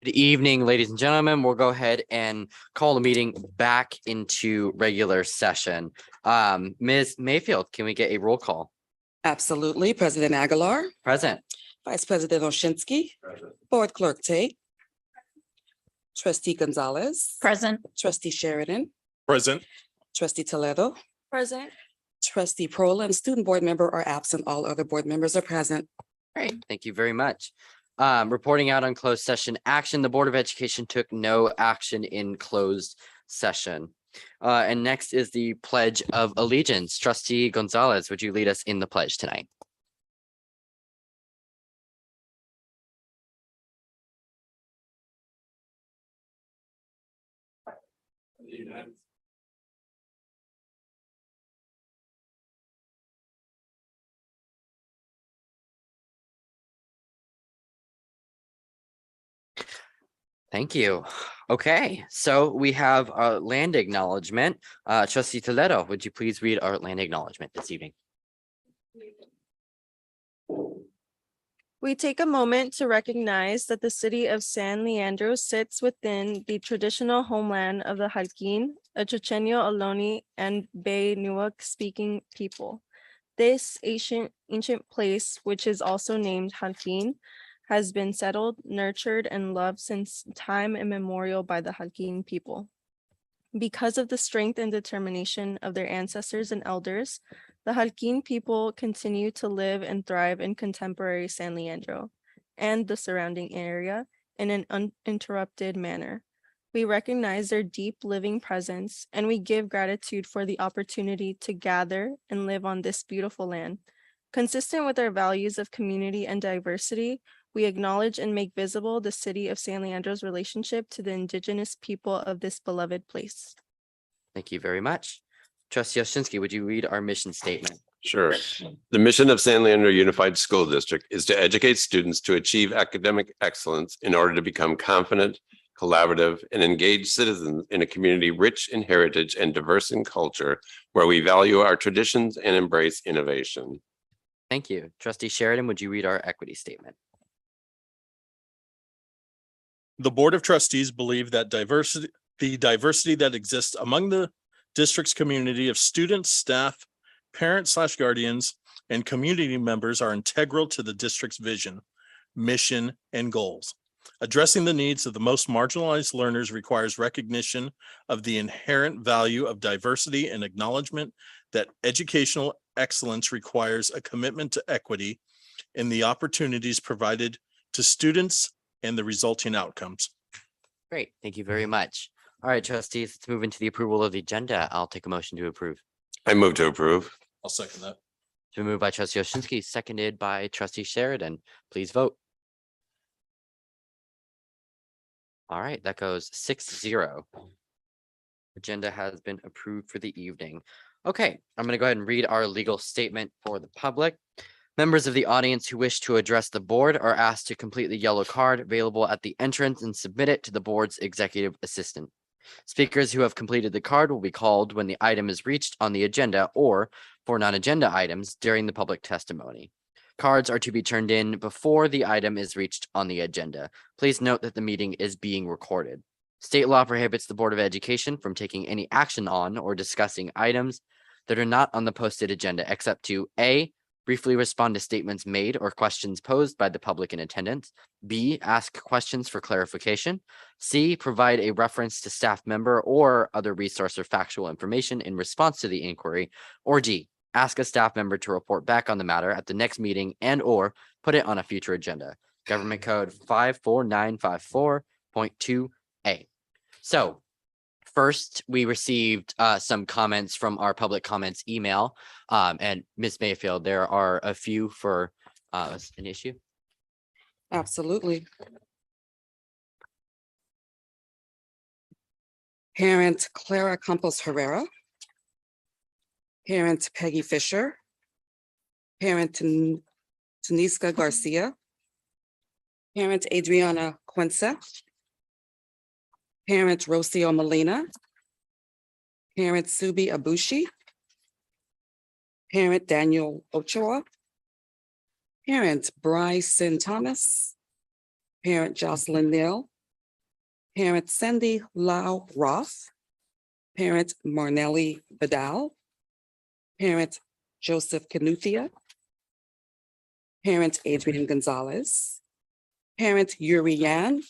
Good evening, ladies and gentlemen. We'll go ahead and call the meeting back into regular session. Ms. Mayfield, can we get a roll call? Absolutely. President Aguilar, Present. Vice President Oshinsky, Board Clerk Tate, Trustee Gonzalez, Present. Trustee Sheridan, Present. Trustee Toledo, Present. Trustee Prohl, and student board member are absent. All other board members are present. Great. Thank you very much. Reporting out on closed session action, the Board of Education took no action in closed session. And next is the Pledge of Allegiance. Trustee Gonzalez, would you lead us in the pledge tonight? Thank you. Okay, so we have a land acknowledgement. Trustee Toledo, would you please read our land acknowledgement this evening? We take a moment to recognize that the city of San Leandro sits within the traditional homeland of the Halkin, a Chochenyo Ohlone, and Bay Nuuk speaking people. This ancient place, which is also named Halkin, has been settled, nurtured, and loved since time immemorial by the Halkin people. Because of the strength and determination of their ancestors and elders, the Halkin people continue to live and thrive in contemporary San Leandro and the surrounding area in an uninterrupted manner. We recognize their deep living presence, and we give gratitude for the opportunity to gather and live on this beautiful land. Consistent with our values of community and diversity, we acknowledge and make visible the city of San Leandro's relationship to the indigenous people of this beloved place. Thank you very much. Trustee Oshinsky, would you read our mission statement? Sure. The mission of San Leandro Unified School District is to educate students to achieve academic excellence in order to become confident, collaborative, and engaged citizens in a community rich in heritage and diverse in culture, where we value our traditions and embrace innovation. Thank you. Trustee Sheridan, would you read our equity statement? The Board of Trustees believe that the diversity that exists among the district's community of students, staff, parents/guardians, and community members are integral to the district's vision, mission, and goals. Addressing the needs of the most marginalized learners requires recognition of the inherent value of diversity and acknowledgement that educational excellence requires a commitment to equity in the opportunities provided to students and the resulting outcomes. Great. Thank you very much. All right, trustees, let's move into the approval of the agenda. I'll take a motion to approve. I move to approve. I'll second that. It's been moved by Trustee Oshinsky, seconded by Trustee Sheridan. Please vote. All right, that goes 6-0. Agenda has been approved for the evening. Okay, I'm going to go ahead and read our legal statement for the public. Members of the audience who wish to address the board are asked to complete the yellow card available at the entrance and submit it to the board's executive assistant. Speakers who have completed the card will be called when the item is reached on the agenda or for non-agenda items during the public testimony. Cards are to be turned in before the item is reached on the agenda. Please note that the meeting is being recorded. State law prohibits the Board of Education from taking any action on or discussing items that are not on the posted agenda except to A, briefly respond to statements made or questions posed by the public in attendance. B, ask questions for clarification. C, provide a reference to staff member or other resource or factual information in response to the inquiry. Or D, ask a staff member to report back on the matter at the next meeting and or put it on a future agenda. Government Code 54954.2A. So first, we received some comments from our public comments email. And Ms. Mayfield, there are a few for an issue. Absolutely. Parent Clara Campos Herrera. Parent Peggy Fisher. Parent Taniska Garcia. Parent Adriana Quince. Parent Rocio Molina. Parent Subi Abushi. Parent Daniel Ochoa. Parent Bryson Thomas. Parent Jocelyn Neal. Parent Cindy Lau Roth, parent Marnelli Vidal, parent Joseph Canuthia, parent Adrian Gonzalez, parent Yuri Yan,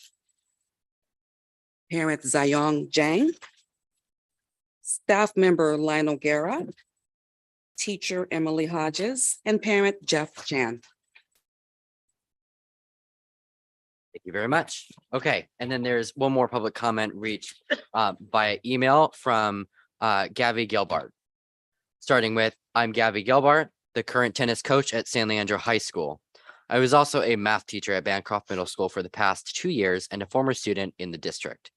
parent Zayong Jang, staff member Lionel Guerra, teacher Emily Hodges, and parent Jeff Chan. Thank you very much. Okay, and then there's one more public comment reached via email from Gabby Gelbart. Starting with, I'm Gabby Gelbart, the current tennis coach at San Leandro High School. I was also a math teacher at Bancroft Middle School for the past 2 years and a former student in the district.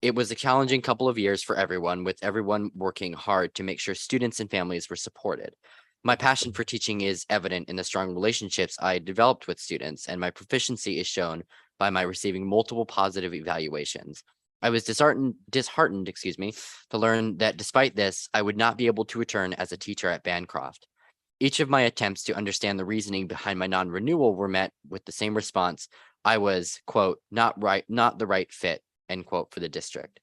It was a challenging couple of years for everyone, with everyone working hard to make sure students and families were supported. My passion for teaching is evident in the strong relationships I developed with students, and my proficiency is shown by my receiving multiple positive evaluations. I was disheartened, to learn that despite this, I would not be able to return as a teacher at Bancroft. Each of my attempts to understand the reasoning behind my non-renewal were met with the same response. I was, quote, not the right fit, end quote, for the district.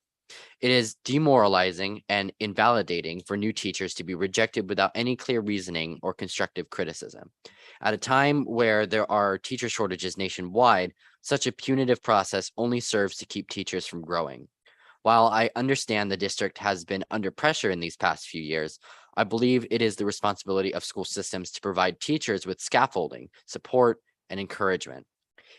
It is demoralizing and invalidating for new teachers to be rejected without any clear reasoning or constructive criticism. At a time where there are teacher shortages nationwide, such a punitive process only serves to keep teachers from growing. While I understand the district has been under pressure in these past few years, I believe it is the responsibility of school systems to provide teachers with scaffolding, support, and encouragement.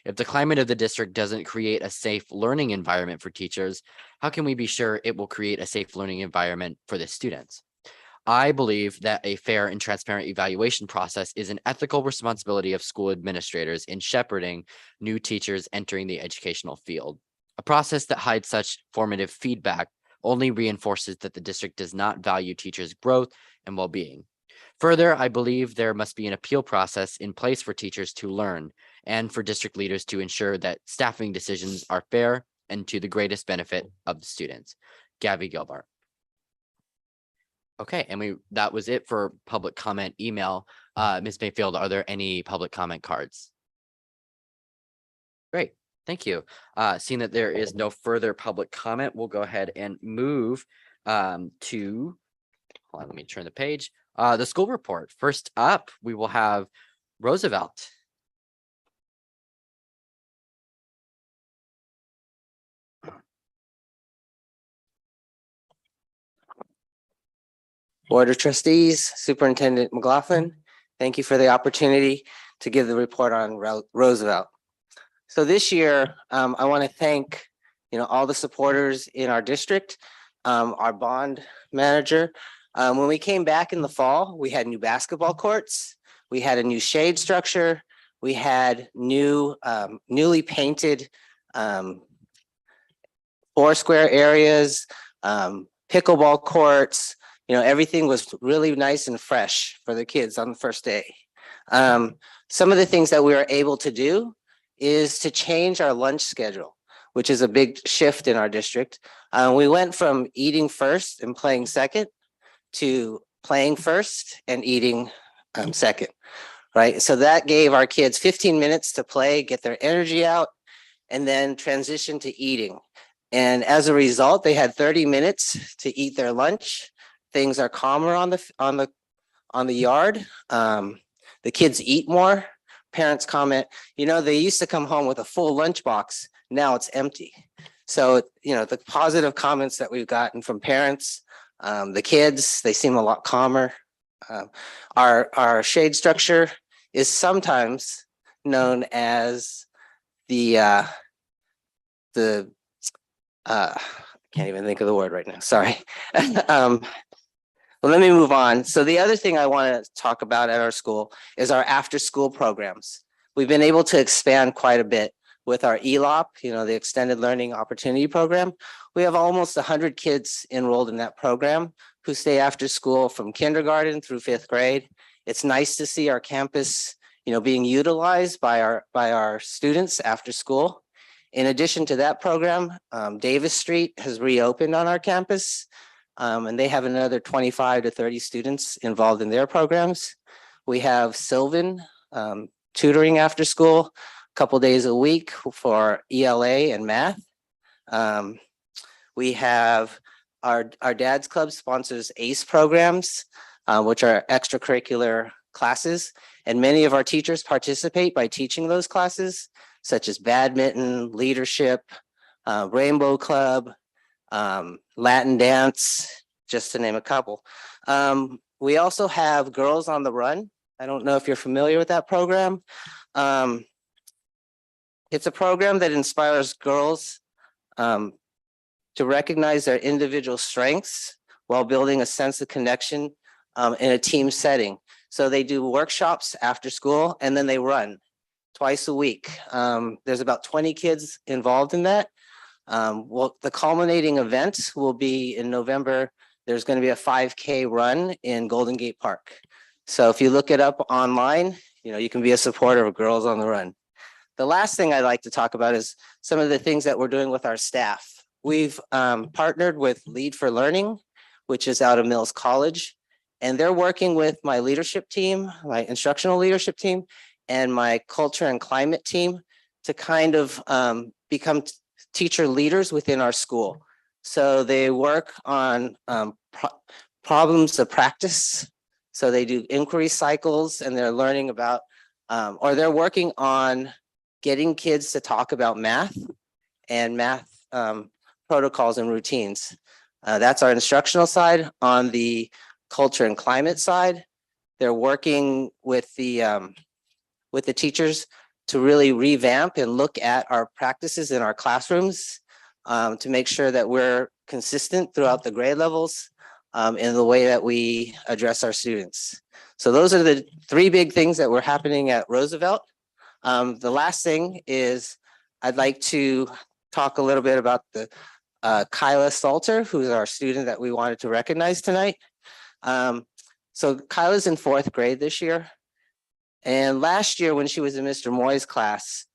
If the climate of the district doesn't create a safe learning environment for teachers, how can we be sure it will create a safe learning environment for the students? I believe that a fair and transparent evaluation process is an ethical responsibility of school administrators in shepherding new teachers entering the educational field. A process that hides such formative feedback only reinforces that the district does not value teachers' growth and well-being. Further, I believe there must be an appeal process in place for teachers to learn and for district leaders to ensure that staffing decisions are fair and to the greatest benefit of the students. Gabby Gelbart. Okay, and that was it for public comment email. Ms. Mayfield, are there any public comment cards? Great, thank you. Seeing that there is no further public comment, we'll go ahead and move to, hold on, let me turn the page. The school report. First up, we will have Roosevelt. Board of Trustees, Superintendent McLaughlin, thank you for the opportunity to give the report on Roosevelt. So this year, I want to thank, all the supporters in our district, our bond manager. When we came back in the fall, we had new basketball courts, we had a new shade structure, we had new, newly painted four-square areas, pickleball courts. Everything was really nice and fresh for the kids on the first day. Some of the things that we were able to do is to change our lunch schedule, which is a big shift in our district. We went from eating first and playing second to playing first and eating second, right? So that gave our kids 15 minutes to play, get their energy out, and then transition to eating. And as a result, they had 30 minutes to eat their lunch. Things are calmer on the yard. The kids eat more. Parents comment, they used to come home with a full lunchbox. Now it's empty. So, the positive comments that we've gotten from parents, the kids, they seem a lot calmer. Our shade structure is sometimes known as the can't even think of the word right now. Sorry. Well, let me move on. So the other thing I want to talk about at our school is our after-school programs. We've been able to expand quite a bit with our ELOP, the Extended Learning Opportunity Program. We have almost 100 kids enrolled in that program who stay after school from kindergarten through 5th grade. It's nice to see our campus, being utilized by our students after school. In addition to that program, Davis Street has reopened on our campus. And they have another 25 to 30 students involved in their programs. We have Sylvan tutoring after school, a couple days a week for ELA and math. We have our Dad's Club sponsors ACE programs, which are extracurricular classes. And many of our teachers participate by teaching those classes, such as badminton, leadership, Rainbow Club, Latin dance, just to name a couple. We also have Girls on the Run. I don't know if you're familiar with that program. It's a program that inspires girls to recognize their individual strengths while building a sense of connection in a team setting. So they do workshops after school and then they run twice a week. There's about 20 kids involved in that. Well, the culminating event will be in November. There's going to be a 5K run in Golden Gate Park. So if you look it up online, you can be a supporter of Girls on the Run. The last thing I'd like to talk about is some of the things that we're doing with our staff. We've partnered with Lead for Learning, which is out of Mills College, and they're working with my leadership team, my instructional leadership team, and my culture and climate team to kind of become teacher leaders within our school. So they work on problems of practice. So they do inquiry cycles and they're learning about, or they're working on getting kids to talk about math and math protocols and routines. That's our instructional side. On the culture and climate side, they're working with the teachers to really revamp and look at our practices in our classrooms to make sure that we're consistent throughout the grade levels in the way that we address our students. So those are the three big things that were happening at Roosevelt. The last thing is I'd like to talk a little bit about the Kyla Salter, who's our student that we wanted to recognize tonight. So Kyla's in 4th grade this year. And last year when she was in Mr. Moy's class,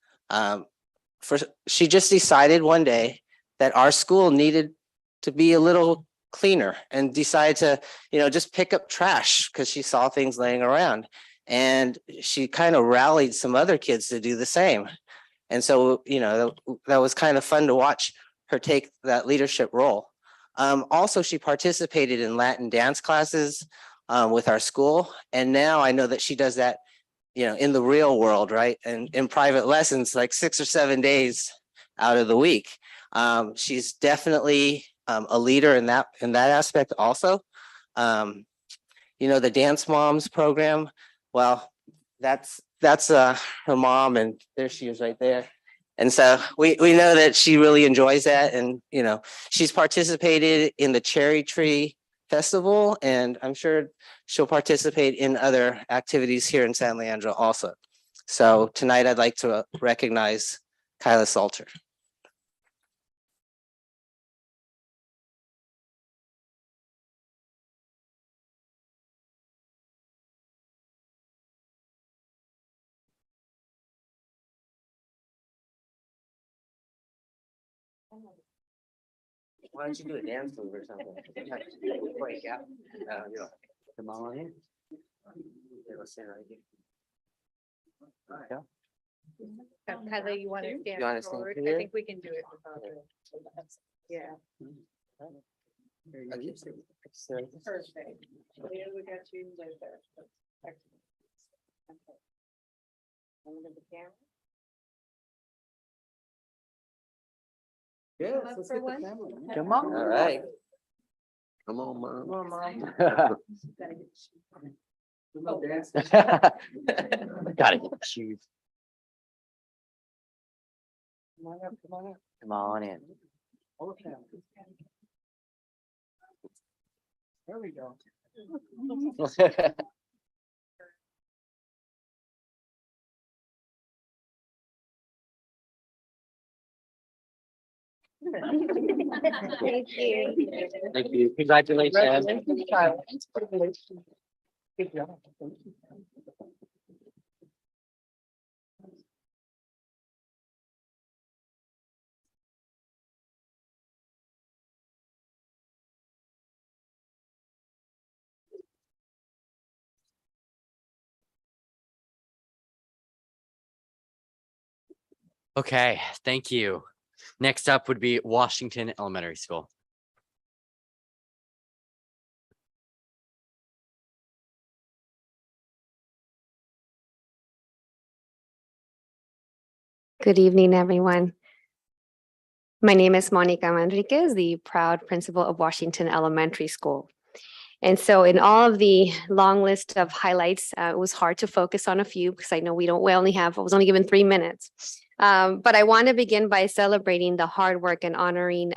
she just decided one day that our school needed to be a little cleaner and decided to, just pick up trash because she saw things laying around. And she kind of rallied some other kids to do the same. And so, that was kind of fun to watch her take that leadership role. Also, she participated in Latin dance classes with our school. And now I know that she does that, in the real world, right? And in private lessons, like 6 or 7 days out of the week. She's definitely a leader in that aspect also. The Dance Moms program, well, that's her mom, and there she is right there. And so we know that she really enjoys that. And, she's participated in the Cherry Tree Festival, and I'm sure she'll participate in other activities here in San Leandro also. So tonight I'd like to recognize Kyla Salter. Why don't you do a dance move or something? Break out. Come on in. Okay, let's stand right here. Kyla, you want to stand You wanna stand forward? I here? think we can do it without it. Yeah, perfect. Leah, we got you right there. Excellent. Okay. And we're gonna camera. Yes, Come up let's for get the one. camera. Come on. All right. Come on, Mom. Come on, Mom. No dance. Gotta get the shoes. Come on up, come on up. Come on in. Okay. There we go. Thank you. Thank you. Congratulations. Good job. Okay, thank you. Next up would be Washington Elementary School. Good evening, everyone. My name is Monica Manriquez, the proud principal of Washington Elementary School. And so in all of the long list of highlights, it was hard to focus on a few because I know we I was only given 3 minutes. But I want to begin by celebrating the hard work and honoring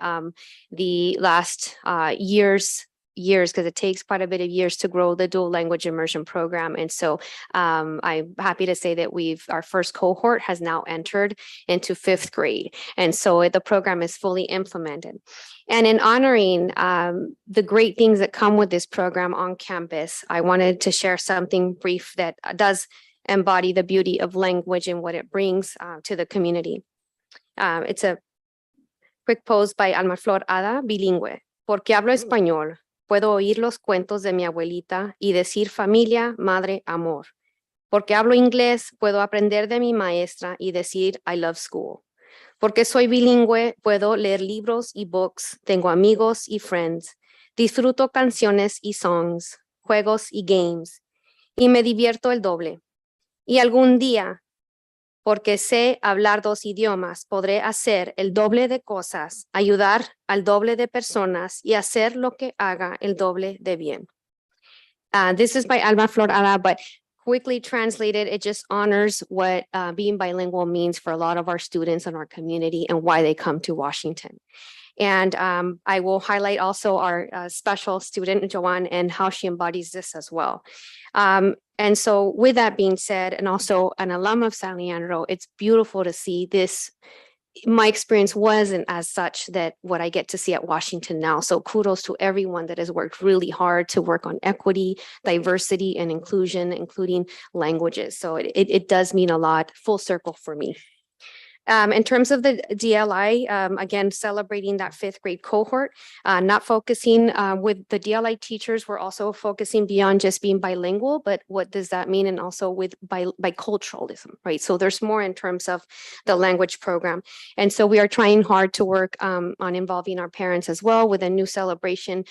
the last years because it takes quite a bit of years to grow the dual language immersion program. And so I'm happy to say that our first cohort has now entered into 5th grade. And so the program is fully implemented. And in honoring the great things that come with this program on campus, I wanted to share something brief that does embody the beauty of language and what it brings to the community. It's a quick post by Alma Flor Ada, bilingüe. Porque hablo español, puedo oír los cuentos de mi abuelita y decir familia, madre, amor. Porque hablo inglés, puedo aprender de mi maestra y decir I love school. Porque soy bilingüe, puedo leer libros y books, tengo amigos y friends, disfruto canciones y songs, juegos y games, y me divierto el doble. Y algún día, porque sé hablar 2 idiomas, podré hacer el doble de cosas, ayudar al doble de personas y hacer lo que haga el doble de bien. This is by Alma Flor Ara, but quickly translated, it just honors what being bilingual means for a lot of our students in our community and why they come to Washington. And I will highlight also our special student, Joanne, and how she embodies this as well. And so with that being said, and also an alum of San Leandro, it's beautiful to see this. My experience wasn't as such that what I get to see at Washington now. So kudos to everyone that has worked really hard to work on equity, diversity, and inclusion, including languages. So it does mean a lot, full circle for me. In terms of the DLI, again, celebrating that 5th grade cohort, not focusing with the DLI teachers, we're also focusing beyond just being bilingual, but what does that mean? And also with biculturalism, right? So there's more in terms of the language program. And so we are trying hard to work on involving our parents as well with a new celebration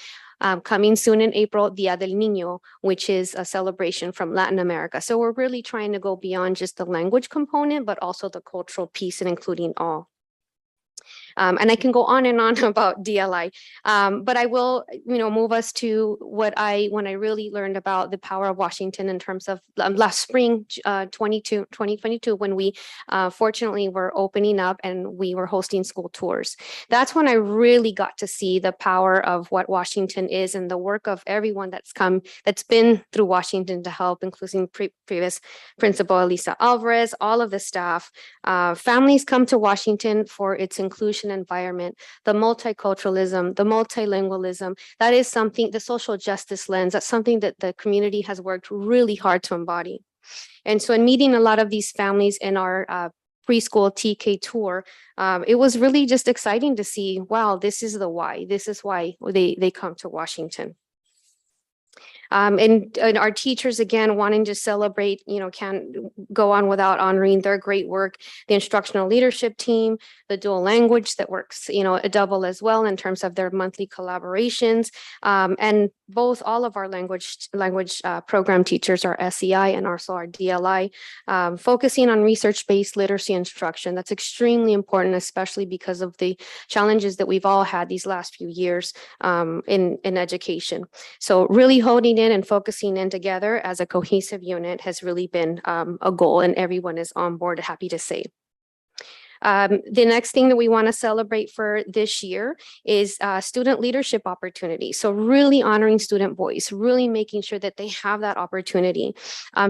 coming soon in April, Dia del Niño, which is a celebration from Latin America. So we're really trying to go beyond just the language component, but also the cultural piece and including all. And I can go on and on about DLI, but I will, move us to when I really learned about the power of Washington in terms of last spring, 2022, when we fortunately were opening up and we were hosting school tours. That's when I really got to see the power of what Washington is and the work of everyone that's been through Washington to help, including previous Principal Elisa Alvarez, all of the staff. Families come to Washington for its inclusion environment, the multiculturalism, the multilingualism. That is something, the social justice lens, that's something that the community has worked really hard to embody. And so in meeting a lot of these families in our preschool TK tour, it was really just exciting to see, wow, this is the why. This is why they come to Washington. And our teachers, again, wanting to celebrate, can't go on without honoring their great work. The instructional leadership team, the dual language that works, a double as well in terms of their monthly collaborations. And all of our language program teachers, our SEI and also our DLI, focusing on research-based literacy instruction. That's extremely important, especially because of the challenges that we've all had these last few years in education. So really holding in and focusing in together as a cohesive unit has really been a goal, and everyone is on board, happy to say. The next thing that we want to celebrate for this year is student leadership opportunity. So really honoring student voice, really making sure that they have that opportunity.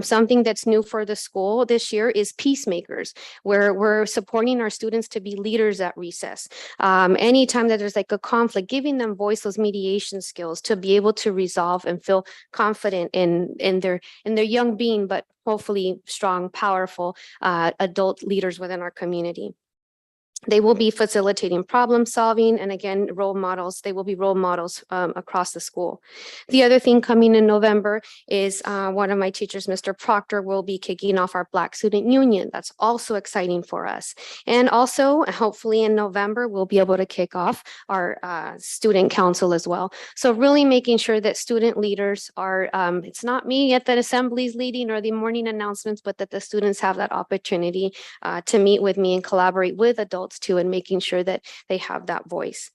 Something that's new for the school this year is Peacemakers, where we're supporting our students to be leaders at recess. Anytime that there's like a conflict, giving them voice, those mediation skills to be able to resolve and feel confident in their young being, but hopefully strong, powerful adult leaders within our community. They will be facilitating problem solving and again, role models. They will be role models across the school. The other thing coming in November is one of my teachers, Mr. Proctor, will be kicking off our Black Student Union. That's also exciting for us. And also, hopefully in November, we'll be able to kick off our student council as well. So really making sure that student leaders are, it's not me at the assemblies leading or the morning announcements, but that the students have that opportunity to meet with me and collaborate with adults too, and making sure that they have that voice.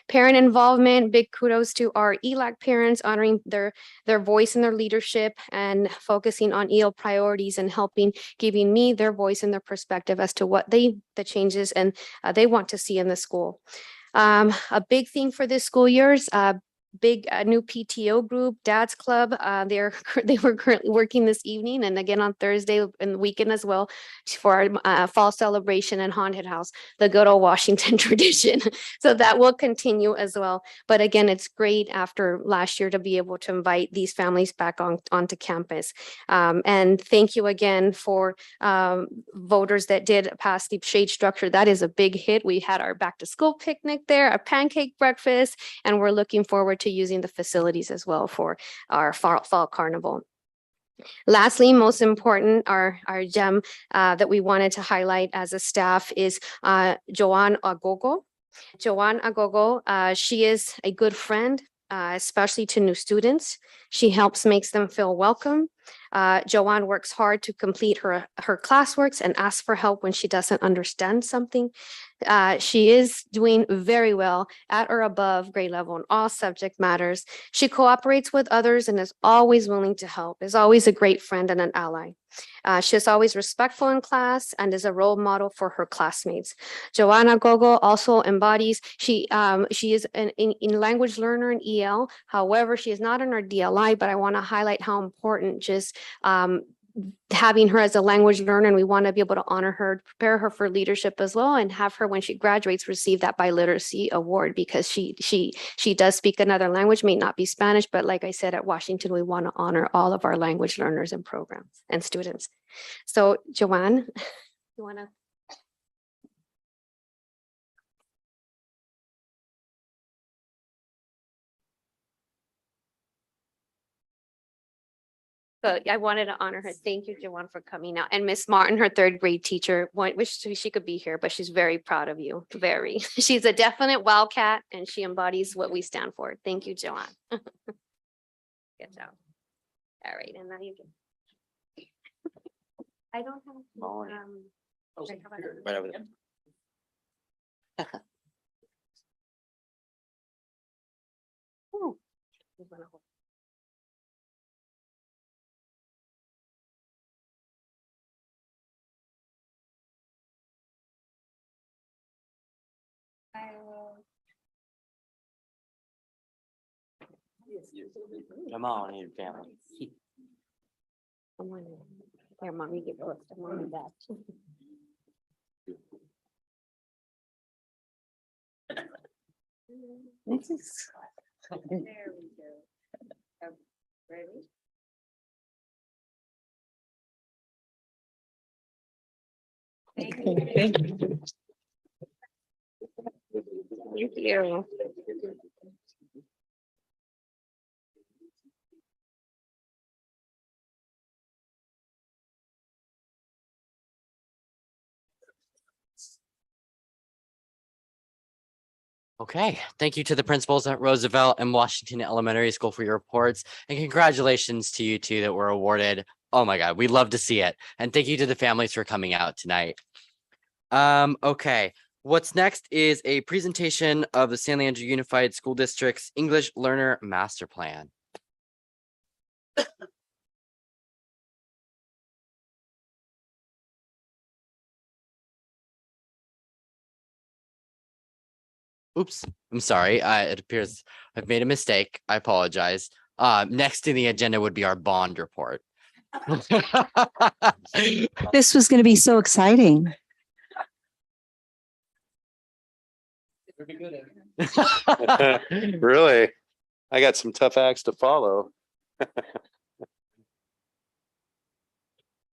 Parent involvement, big kudos to our ELAC parents, honoring their voice and their leadership and focusing on EL priorities and helping, giving me their voice and their perspective as to what the changes and they want to see in the school. A big thing for this school year's big new PTO group, Dad's Club. They were currently working this evening and again on Thursday and the weekend as well for our fall celebration and haunted house, the good old Washington tradition. So that will continue as well. But again, it's great after last year to be able to invite these families back onto campus. And thank you again for voters that did pass the shade structure. That is a big hit. We had our back to school picnic there, a pancake breakfast, and we're looking forward to using the facilities as well for our fall carnival. Lastly, most important, our gem that we wanted to highlight as a staff is Joanne Agogo. Joanne Agogo, she is a good friend, especially to new students. She helps makes them feel welcome. Joanne works hard to complete her classworks and asks for help when she doesn't understand something. She is doing very well at or above grade level in all subject matters. She cooperates with others and is always willing to help, is always a great friend and an ally. She is always respectful in class and is a role model for her classmates. Joanna Gogo also embodies, she is in language learner in EL. However, she is not in her DLI, but I want to highlight how important just having her as a language learner, and we want to be able to honor her, prepare her for leadership as well, and have her when she graduates receive that biliteracy award because she does speak another language, may not be Spanish, but like I said, at Washington, we want to honor all of our language learners and programs and students. So Joanne, you want to? So I wanted to honor her. Thank you, Joanne, for coming out. And Miss Martin, her third grade teacher, wish she could be here, but she's very proud of you. Very. She's a definite wildcat and she embodies what we stand for. Thank you, Joanne. Good job. All right, and now you can. I don't have. Right over there. Ooh. Come on, your family. Here, mommy, give her some mommy back. This is. There we go. Ready? Thank you. Thank you. Okay, thank you to the principals at Roosevelt and Washington Elementary School for your reports, and congratulations to you two that were awarded. Oh my God, we love to see it. And thank you to the families for coming out tonight. Okay, what's next is a presentation of the San Leandro Unified School District's English Learner Master Plan. Oops, I'm sorry. It appears I've made a mistake. I apologize. Next in the agenda would be our bond report. This was going to be so exciting. Really? I got some tough acts to follow.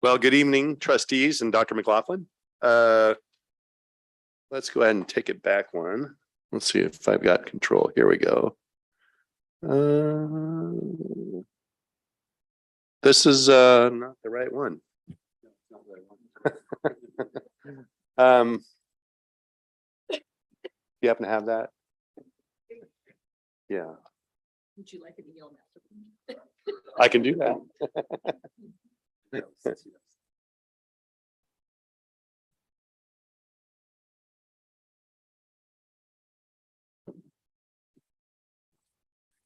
Well, good evening, trustees and Dr. McLaughlin. let's go ahead and take it back one. Let's see if I've got control. Here we go. This is not the right one. You happen to have that? Yeah, Would you like an email? I can do that.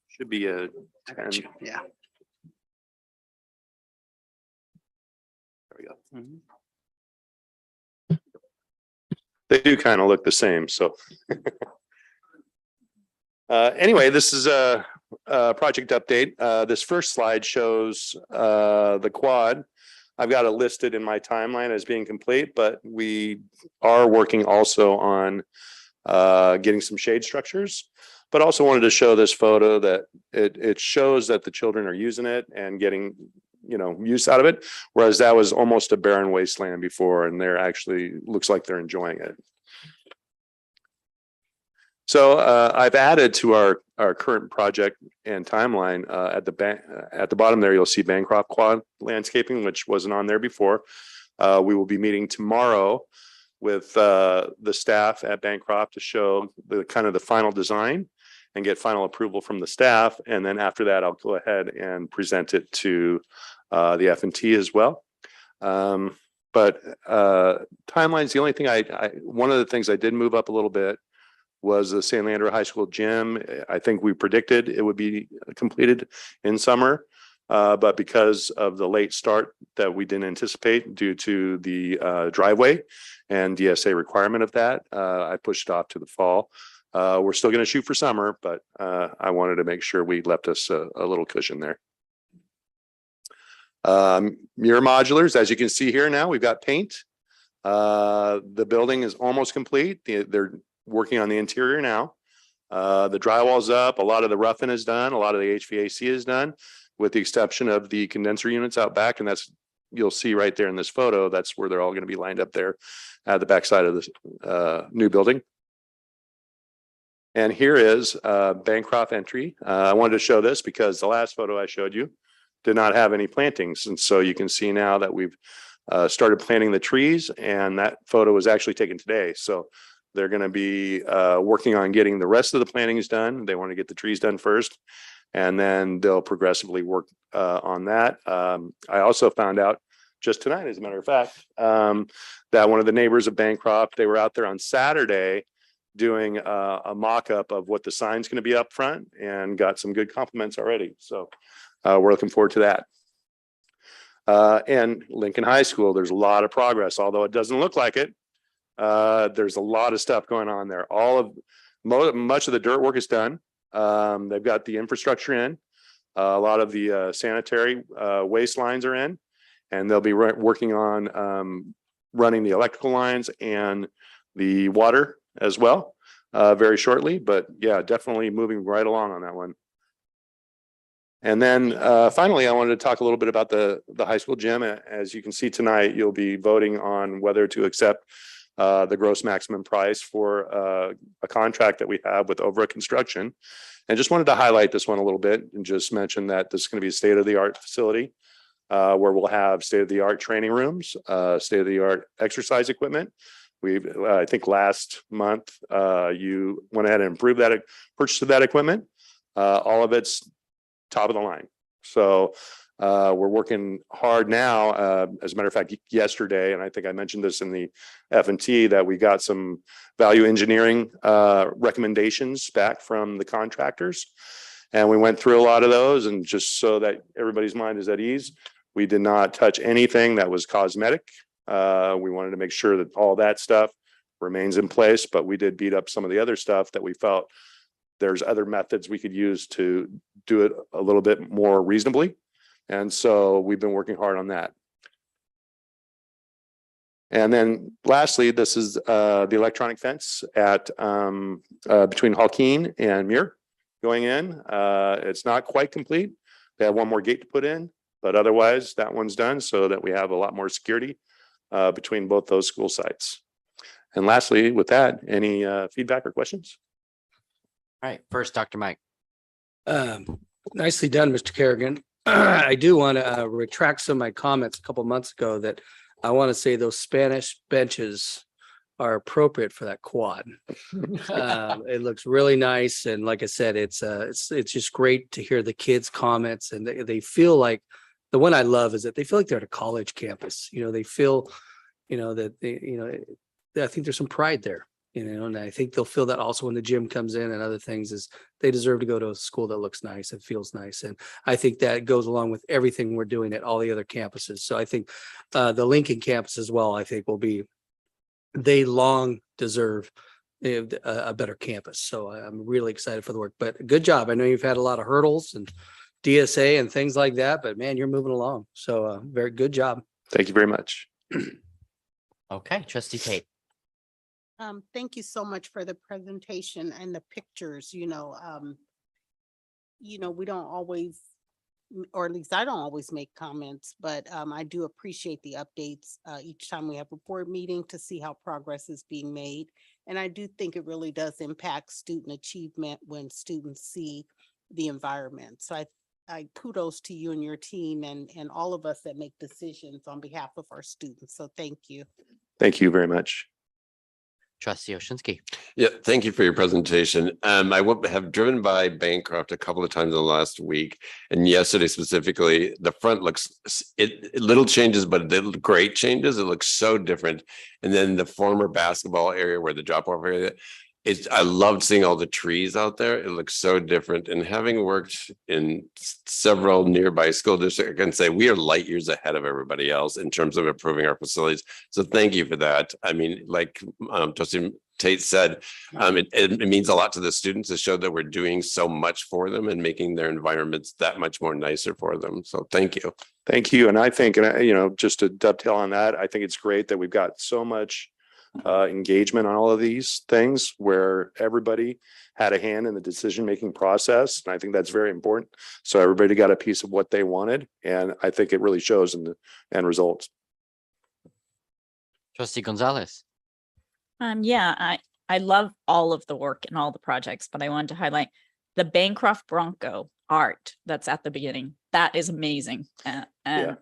Should be a 10. Yeah. There we go. They do kind of look the same, so. Anyway, this is a project update. This first slide shows the quad. I've got it listed in my timeline as being complete, but we are working also on getting some shade structures. But also wanted to show this photo that it shows that the children are using it and getting, you know, use out of it. Whereas that was almost a barren wasteland before, and they're actually looks like they're enjoying it. So I've added to our current project and timeline at the bottom there, you'll see Bancroft Quad landscaping, which wasn't on there before. We will be meeting tomorrow with the staff at Bancroft to show the kind of the final design and get final approval from the staff. And then after that, I'll go ahead and present it to the F&T as well. But timeline's the only thing one of the things I did move up a little bit was the San Leandro High School gym. I think we predicted it would be completed in summer. But because of the late start that we didn't anticipate due to the driveway and DSA requirement of that, I pushed it off to the fall. We're still going to shoot for summer, but I wanted to make sure we left us a little cushion there. Mirror modulars, as you can see here now, we've got paint. The building is almost complete. They're working on the interior now. The drywall's up. A lot of the roughing is done. A lot of the HVAC is done, with the exception of the condenser units out back. And that's, you'll see right there in this photo, that's where they're all going to be lined up there at the backside of this new building. And here is Bancroft entry. I wanted to show this because the last photo I showed you did not have any plantings. And so you can see now that we've started planting the trees, and that photo was actually taken today. So they're going to be working on getting the rest of the plantings done. They want to get the trees done first, and then they'll progressively work on that. I also found out just tonight, as a matter of fact, that one of the neighbors of Bancroft, they were out there on Saturday doing a mock-up of what the sign's going to be up front, and got some good compliments already. So we're looking forward to that. And Lincoln High School, there's a lot of progress, although it doesn't look like it. There's a lot of stuff going on there. Much of the dirt work is done. They've got the infrastructure in. A lot of the sanitary waste lines are in, and they'll be working on running the electrical lines and the water as well very shortly. But yeah, definitely moving right along on that one. And then finally, I wanted to talk a little bit about the high school gym. As you can see tonight, you'll be voting on whether to accept the gross maximum price for a contract that we have with Ovra Construction. And just wanted to highlight this one a little bit and just mention that this is going to be a state-of-the-art facility where we'll have state-of-the-art training rooms, state-of-the-art exercise equipment. I think last month you went ahead and improved that purchase of that equipment. All of it's top of the line. So we're working hard now. As a matter of fact, yesterday, and I think I mentioned this in the F&T, that we got some value engineering recommendations back from the contractors. And we went through a lot of those, and just so that everybody's mind is at ease, we did not touch anything that was cosmetic. We wanted to make sure that all that stuff remains in place, but we did beat up some of the other stuff that we felt there's other methods we could use to do it a little bit more reasonably. And so we've been working hard on that. And then lastly, this is the electronic fence at between Halkeen and Muir going in. It's not quite complete. They have one more gate to put in, but otherwise that one's done so that we have a lot more security between both those school sites. And lastly, with that, any feedback or questions? All right, first, Dr. Mike. Nicely done, Mr. Kerrigan. I do want to retract some of my comments a couple months ago that I want to say those Spanish benches are appropriate for that quad. It looks really nice. And like I said, it's just great to hear the kids' comments, and they feel like, the one I love is that they feel like they're at a college campus. They feel, that I think there's some pride there, and I think they'll feel that also when the gym comes in and other things, is they deserve to go to a school that looks nice and feels nice. And I think that goes along with everything we're doing at all the other campuses. So I think the Lincoln campus as well, I think they long deserve a better campus. So I'm really excited for the work, but good job. I know you've had a lot of hurdles and DSA and things like that, but man, you're moving along. So very good job. Thank you very much. Okay, Trustee Tate. Thank you so much for the presentation and the pictures. We don't always, or at least I don't always make comments, but I do appreciate the updates each time we have a board meeting to see how progress is being made. And I do think it really does impact student achievement when students see the environment. So I kudos to you and your team and all of us that make decisions on behalf of our students. So thank you. Thank you very much. Trustee Oshinsky. Yeah, thank you for your presentation. Have driven by Bancroft a couple of times in the last week, and yesterday specifically, the front looks little changes, but great changes. It looks so different. And then the former basketball area where the drop-off area, I loved seeing all the trees out there. It looks so different. And having worked in several nearby school districts, I can say we are light years ahead of everybody else in terms of improving our facilities. So thank you for that. I mean, like Trustee Tate said, it means a lot to the students to show that we're doing so much for them and making their environments that much more nicer for them. So thank you. Thank you. And I think, just to dovetail on that, I think it's great that we've got so much engagement on all of these things where everybody had a hand in the decision-making process. And I think that's very important. So everybody got a piece of what they wanted. And I think it really shows in the end results. Trustee Gonzalez. Yeah, I love all of the work and all the projects, but I wanted to highlight the Bancroft Bronco art that's at the beginning. That is amazing. And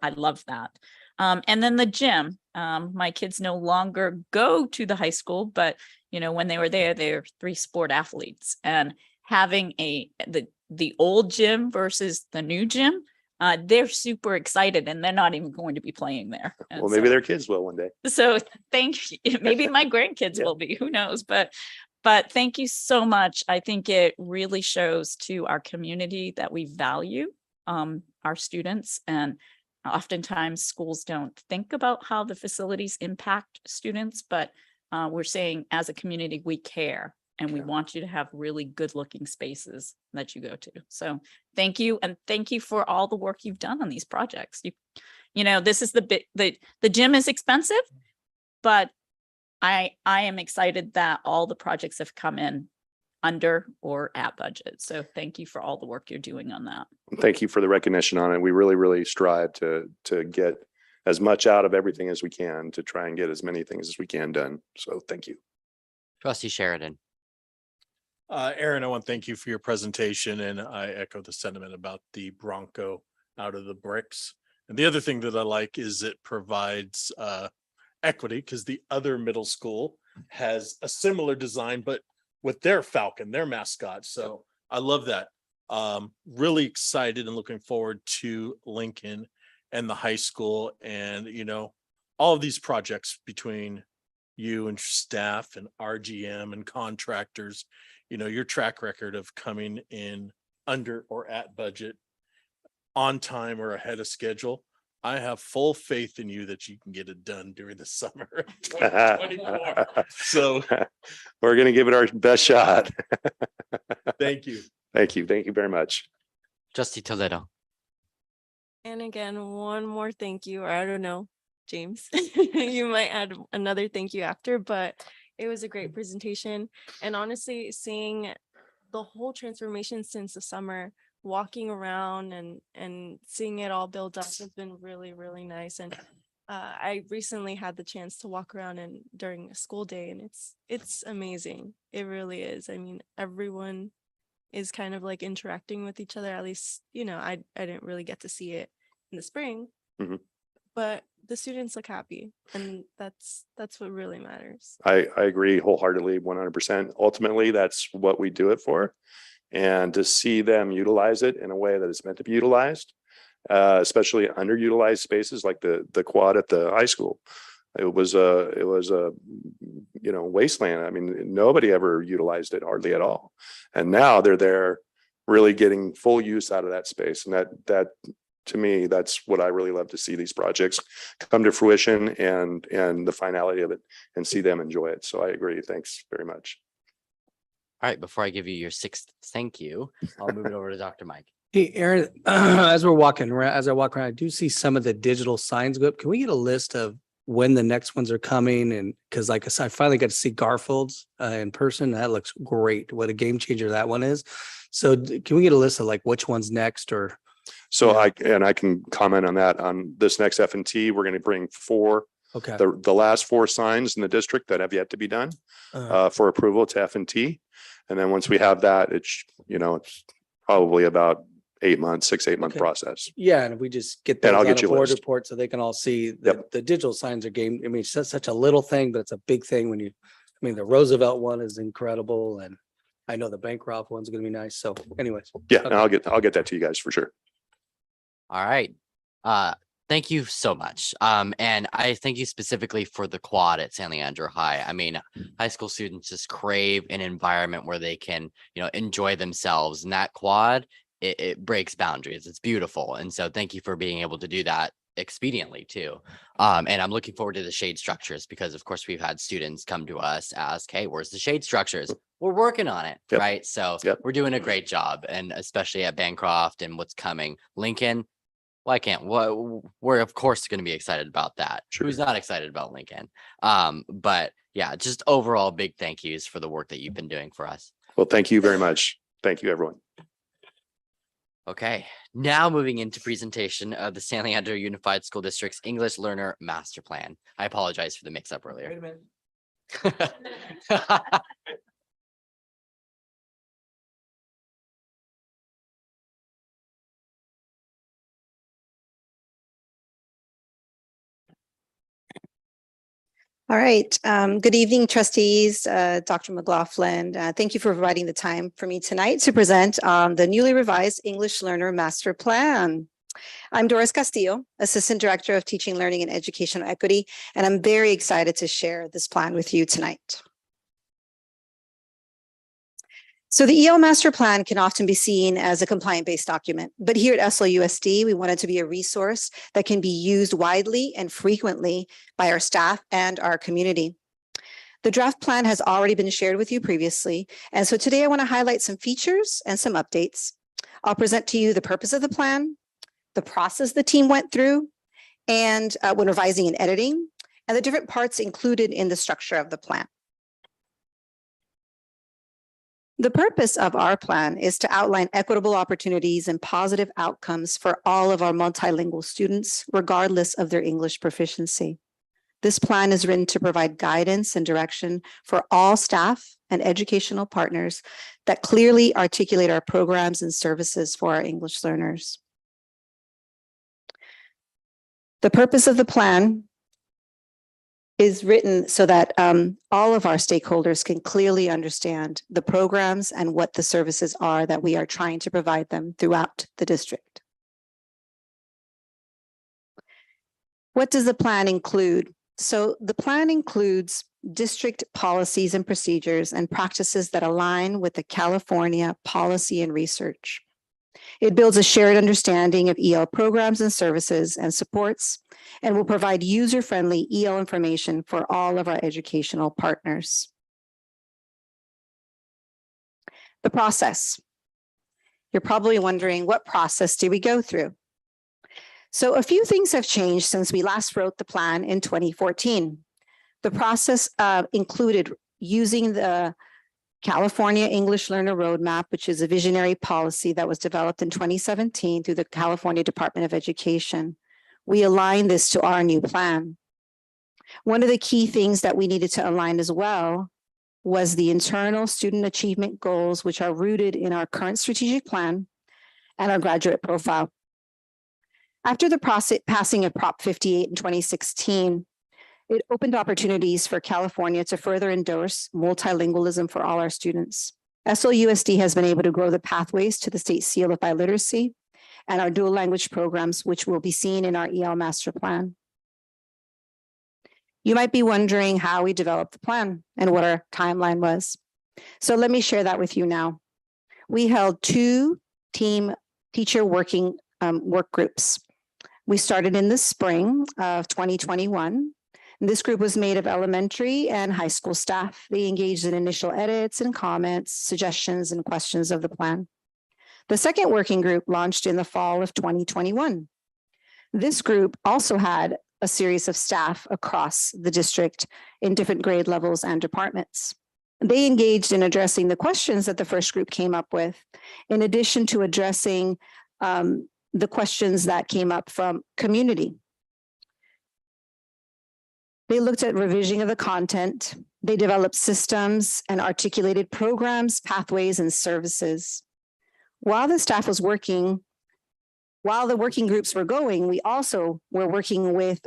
I love that. And then the gym, my kids no longer go to the high school, but when they were there, they were 3 sport athletes, and having the old gym versus the new gym, they're super excited, and they're not even going to be playing there. And well, maybe their kids will one day. So thank you. Maybe my grandkids will be, who knows, but thank you so much. I think it really shows to our community that we value our students, and oftentimes schools don't think about how the facilities impact students, but we're saying as a community, we care, and we want you to have really good looking spaces that you go to. So thank you. And thank you for all the work you've done on these projects. This is the gym is expensive, but I am excited that all the projects have come in under or at budget. So thank you for all the work you're doing on that. Thank you for the recognition on it. We really, really strive to get as much out of everything as we can to try and get as many things as we can done. So thank you. Trustee Sheridan. Aaron, I want to thank you for your presentation, and I echo the sentiment about the Bronco out of the bricks. And the other thing that I like is it provides equity, because the other middle school has a similar design, but with their Falcon, their mascot. So I love that. Really excited and looking forward to Lincoln and the high school, and all of these projects between you and staff and RGM and contractors. Your track record of coming in under or at budget, on time or ahead of schedule. I have full faith in you that you can get it done during the summer of 2024. So we're going to give it our best shot. Thank you. Thank you. Thank you very much. Trustee Toledo. And again, one more thank you, or I don't know, James, you might add another thank you after, but it was a great presentation. And honestly, seeing the whole transformation since the summer, walking around and seeing it all build up has been really, really nice. And I recently had the chance to walk around during a school day, and it's amazing. It really is. I mean, everyone is kind of like interacting with each other. At least, I didn't really get to see it in the spring, Mhm. but the students look happy, and that's what really matters. I agree wholeheartedly, 100%. Ultimately, that's what we do it for. And to see them utilize it in a way that it's meant to be utilized, especially underutilized spaces like the quad at the high school. It was a wasteland. I mean, nobody ever utilized it hardly at all. And now they're there really getting full use out of that space. And that to me, that's what I really love to see these projects come to fruition and the finality of it and see them enjoy it. So I agree. Thanks very much. All right, before I give you your sixth thank you, I'll move it over to Dr. Mike. Hey, Aaron, as I walk around, I do see some of the digital signs go up. Can we get a list of when the next ones are coming? And because like I said, I finally got to see Garfield's in person. That looks great. What a game changer that one is. So can we get a list of like which one's next or? So I can comment on that. On this next F&T, we're going to bring 4, Okay. the last 4 signs in the district that have yet to be done for approval to F&T. And then once we have that, it's probably about 8 months, 6-8 month process. Yeah, and if we just get And those I'll on get a you a board list. report so they can all see that the digital signs are game. I mean, it's just such a little thing, but it's a big thing when the Roosevelt one is incredible, and I know the Bancroft one's gonna be nice. So anyways. Yeah, Okay. and I'll get that to you guys for sure. All right. Thank you so much. And I thank you specifically for the quad at San Leandro High. I mean, high school students just crave an environment where they can, enjoy themselves. And that quad, it breaks boundaries. It's beautiful. And so thank you for being able to do that expediently too. And I'm looking forward to the shade structures because of course we've had students come to us ask, hey, where's the shade structures? We're working on it, right? So we're doing a great job. And especially at Bancroft and what's coming. Lincoln, why can't we're of course going to be excited about that. Sure. Who's not excited about Lincoln? But yeah, just overall big thank yous for the work that you've been doing for us. Well, thank you very much. Thank you, everyone. Okay, now moving into presentation of the San Leandro Unified School District's English Learner Master Plan. I apologize for the mix-up earlier. Wait a minute. All right. Good evening, trustees, Dr. McLaughlin. Thank you for providing the time for me tonight to present the newly revised English Learner Master Plan. I'm Doris Castillo, Assistant Director of Teaching, Learning, and Educational Equity, and I'm very excited to share this plan with you tonight. So the EL Master Plan can often be seen as a compliant-based document, but here at SLUSD, we want it to be a resource that can be used widely and frequently by our staff and our community. The draft plan has already been shared with you previously, and so today I want to highlight some features and some updates. I'll present to you the purpose of the plan, the process the team went through, and when revising and editing, and the different parts included in the structure of the plan. The purpose of our plan is to outline equitable opportunities and positive outcomes for all of our multilingual students, regardless of their English proficiency. This plan is written to provide guidance and direction for all staff and educational partners that clearly articulate our programs and services for our English learners. The purpose of the plan is written so that all of our stakeholders can clearly understand the programs and what the services are that we are trying to provide them throughout the district. What does the plan include? So the plan includes district policies and procedures and practices that align with the California policy and research. It builds a shared understanding of EL programs and services and supports, and will provide user-friendly EL information for all of our educational partners. The process. You're probably wondering, what process did we go through? So a few things have changed since we last wrote the plan in 2014. The process included using the California English Learner Roadmap, which is a visionary policy that was developed in 2017 through the California Department of Education. We aligned this to our new plan. One of the key things that we needed to align as well was the internal student achievement goals, which are rooted in our current strategic plan and our graduate profile. After the passing of Prop 58 in 2016, it opened opportunities for California to further endorse multilingualism for all our students. SLUSD has been able to grow the pathways to the state seal of biliteracy and our dual language programs, which will be seen in our EL master plan. You might be wondering how we developed the plan and what our timeline was. So let me share that with you now. We held 2 team teacher working work groups. We started in the spring of 2021. This group was made of elementary and high school staff. They engaged in initial edits and comments, suggestions, and questions of the plan. The second working group launched in the fall of 2021. This group also had a series of staff across the district in different grade levels and departments. They engaged in addressing the questions that the first group came up with, in addition to addressing the questions that came up from community. They looked at revision of the content. They developed systems and articulated programs, pathways, and services. While the staff was working, while the working groups were going, we also were working with,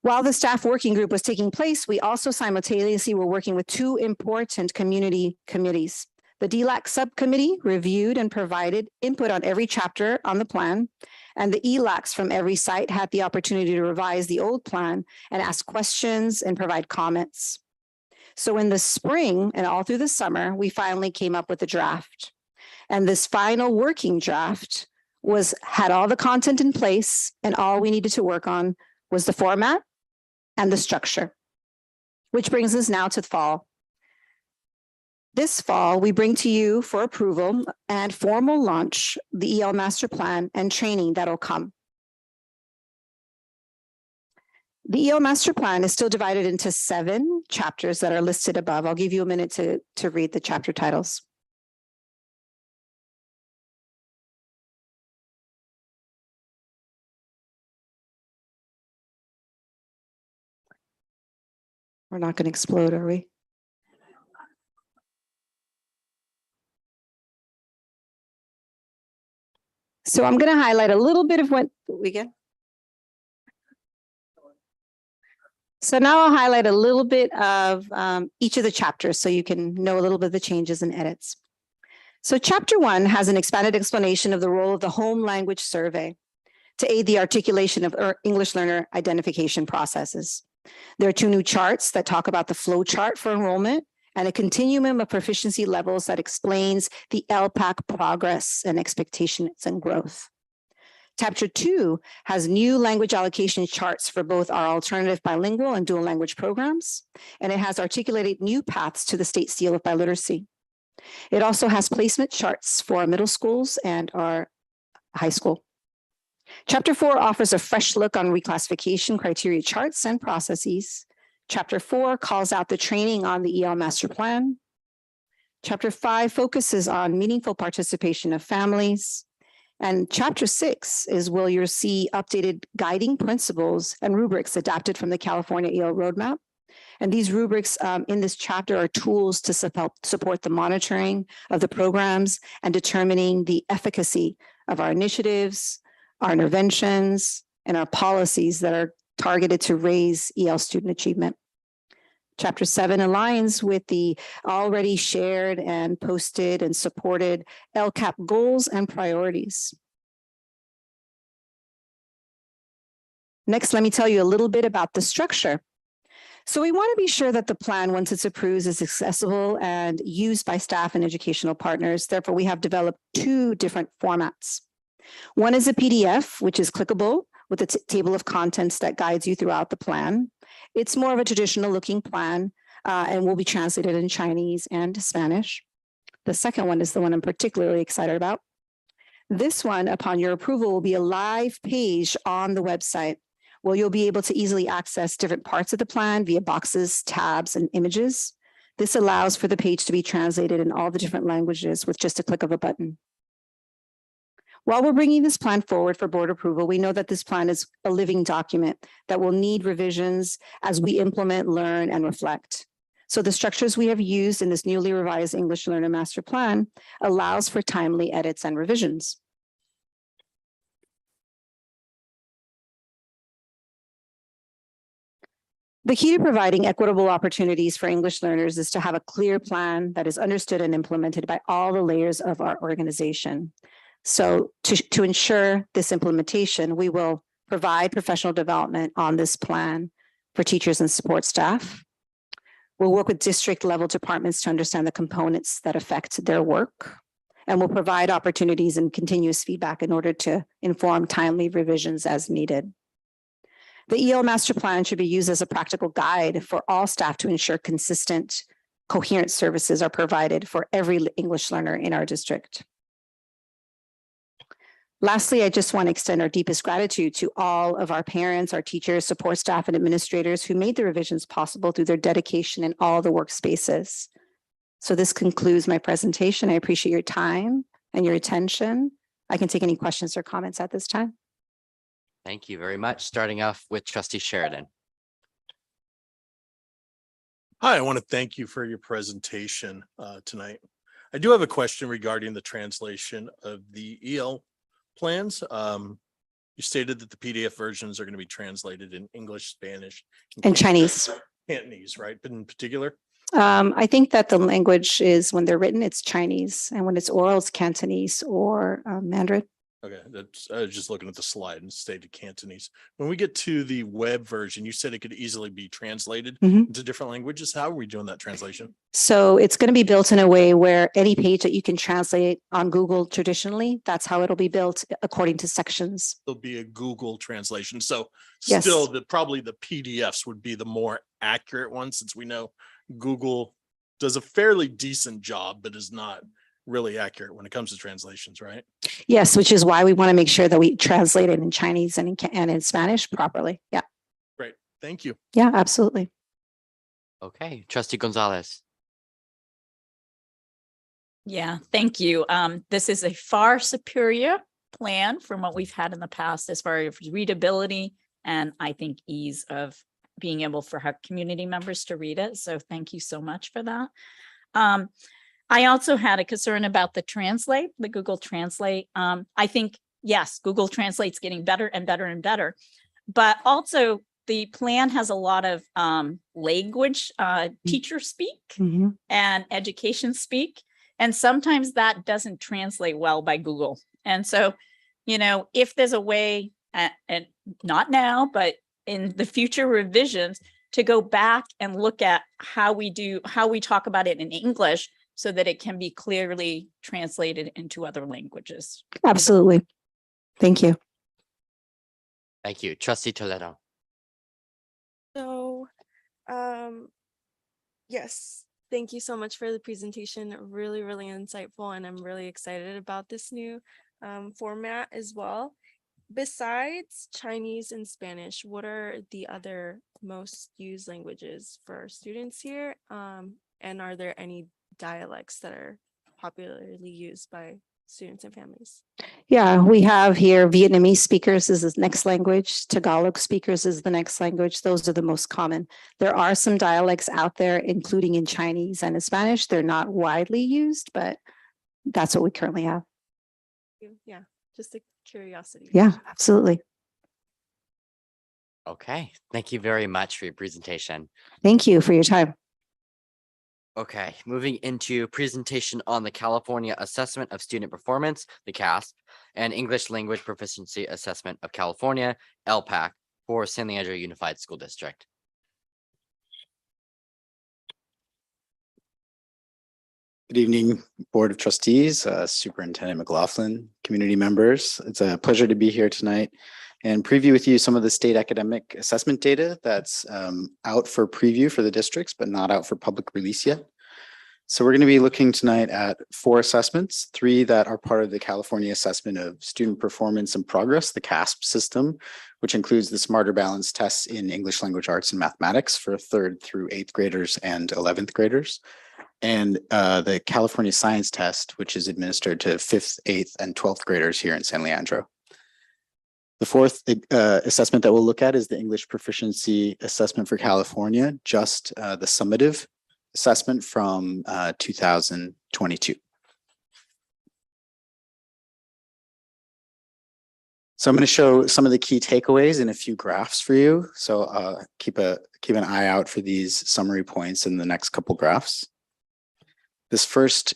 While the staff working group was taking place, we also simultaneously were working with 2 important community committees. The DLAC subcommittee reviewed and provided input on every chapter on the plan, and the ELACs from every site had the opportunity to revise the old plan and ask questions and provide comments. So in the spring and all through the summer, we finally came up with a draft. And this final working draft had all the content in place, and all we needed to work on was the format and the structure, which brings us now to the fall. This fall, we bring to you for approval and formal launch the EL master plan and training that'll come. The EL master plan is still divided into 7 chapters that are listed above. I'll give you a minute to read the chapter titles. We're not going to explode, are we? So I'm going to highlight a little bit of what we get. So now I'll highlight a little bit of each of the chapters so you can know a little bit of the changes and edits. So chapter 1 has an expanded explanation of the role of the home language survey to aid the articulation of English learner identification processes. There are 2 new charts that talk about the flow chart for enrollment and a continuum of proficiency levels that explains the LPAC progress and expectations and growth. Chapter 2 has new language allocation charts for both our alternative bilingual and dual language programs, and it has articulated new paths to the state seal of biliteracy. It also has placement charts for our middle schools and our high school. Chapter 4 offers a fresh look on reclassification criteria charts and processes. Chapter 4 calls out the training on the EL master plan. Chapter 5 focuses on meaningful participation of families. And chapter 6 is where you'll see updated guiding principles and rubrics adapted from the California EL roadmap. And these rubrics in this chapter are tools to support the monitoring of the programs and determining the efficacy of our initiatives, our interventions, and our policies that are targeted to raise EL student achievement. Chapter 7 aligns with the already shared and posted and supported Lcap goals and priorities. Next, let me tell you a little bit about the structure. So we want to be sure that the plan, once it's approved, is accessible and used by staff and educational partners. Therefore, we have developed 2 different formats. One is a PDF, which is clickable with a table of contents that guides you throughout the plan. It's more of a traditional looking plan and will be translated in Chinese and Spanish. The second one is the one I'm particularly excited about. This one, upon your approval, will be a live page on the website where you'll be able to easily access different parts of the plan via boxes, tabs, and images. This allows for the page to be translated in all the different languages with just a click of a button. While we're bringing this plan forward for board approval, we know that this plan is a living document that will need revisions as we implement, learn, and reflect. So the structures we have used in this newly revised English Learner Master Plan allows for timely edits and revisions. The key to providing equitable opportunities for English learners is to have a clear plan that is understood and implemented by all the layers of our organization. So to ensure this implementation, we will provide professional development on this plan for teachers and support staff. We'll work with district level departments to understand the components that affect their work. And we'll provide opportunities and continuous feedback in order to inform timely revisions as needed. The EL Master Plan should be used as a practical guide for all staff to ensure consistent, coherent services are provided for every English learner in our district. Lastly, I just want to extend our deepest gratitude to all of our parents, our teachers, support staff, and administrators who made the revisions possible through their dedication in all the workspaces. So this concludes my presentation. I appreciate your time and your attention. I can take any questions or comments at this time. Thank you very much. Starting off with Trustee Sheridan. Hi, I want to thank you for your presentation tonight. I do have a question regarding the translation of the EL plans. You stated that the PDF versions are going to be translated in English, Spanish, And Chinese. Cantonese, right? But in particular, I think that the language is when they're written, it's Chinese, and when it's oral, it's Cantonese or Mandarin. okay, that's I was just looking at the slide and stated Cantonese. When we get to the web version, you said it could easily be translated into different languages. How are we doing that translation? So it's going to be built in a way where any page that you can translate on Google traditionally, that's how it'll be built according to sections. There'll be a Google translation. So Yes. still probably the PDFs would be the more accurate one, since we know Google does a fairly decent job, but is not really accurate when it comes to translations, right? Yes, which is why we want to make sure that we translate it in Chinese and in Spanish properly. Yeah. Great. Thank you. Yeah, absolutely. Okay, Trustee Gonzalez. Yeah, thank you. This is a far superior plan from what we've had in the past as far as readability and I think ease of being able for our community members to read it. So thank you so much for that. I also had a concern about the Google Translate. I think, yes, Google Translate's getting better and better and better, but also the plan has a lot of language, teacher speak and education speak. And sometimes that doesn't translate well by Google. And so, you know, if there's a way, and not now, but in the future revisions, to go back and look at how we talk about it in English so that it can be clearly translated into other languages. Absolutely. Thank you. Thank you. Trustee Toledo. So, yes, thank you so much for the presentation. Really, really insightful, and I'm really excited about this new format as well. Besides Chinese and Spanish, what are the other most used languages for our students here? And are there any dialects that are popularly used by students and families? Yeah, we have here Vietnamese speakers is the next language. Tagalog speakers is the next language. Those are the most common. There are some dialects out there, including in Chinese and in Spanish. They're not widely used, but that's what we currently have. Yeah, just a curiosity. Yeah, absolutely. Okay, thank you very much for your presentation. Thank you for your time. Okay, moving into presentation on the California Assessment of Student Performance, the CASP, and English Language Proficiency Assessment of California, LPAC, for San Leandro Unified School District. Good evening, Board of Trustees, Superintendent McLaughlin, community members. It's a pleasure to be here tonight and preview with you some of the state academic assessment data that's out for preview for the districts, but not out for public release yet. So we're going to be looking tonight at 4 assessments, 3 that are part of the California Assessment of Student Performance and Progress, the CASP system, which includes the Smarter Balance tests in English Language Arts and Mathematics for 3rd through 8th graders and 11th graders. and the California Science Test, which is administered to 5th, 8th, and 12th graders here in San Leandro. The fourth assessment that we'll look at is the English Proficiency Assessment for California, just the summative assessment from 2022. So I'm going to show some of the key takeaways in a few graphs for you. So keep an eye out for these summary points in the next couple graphs. This first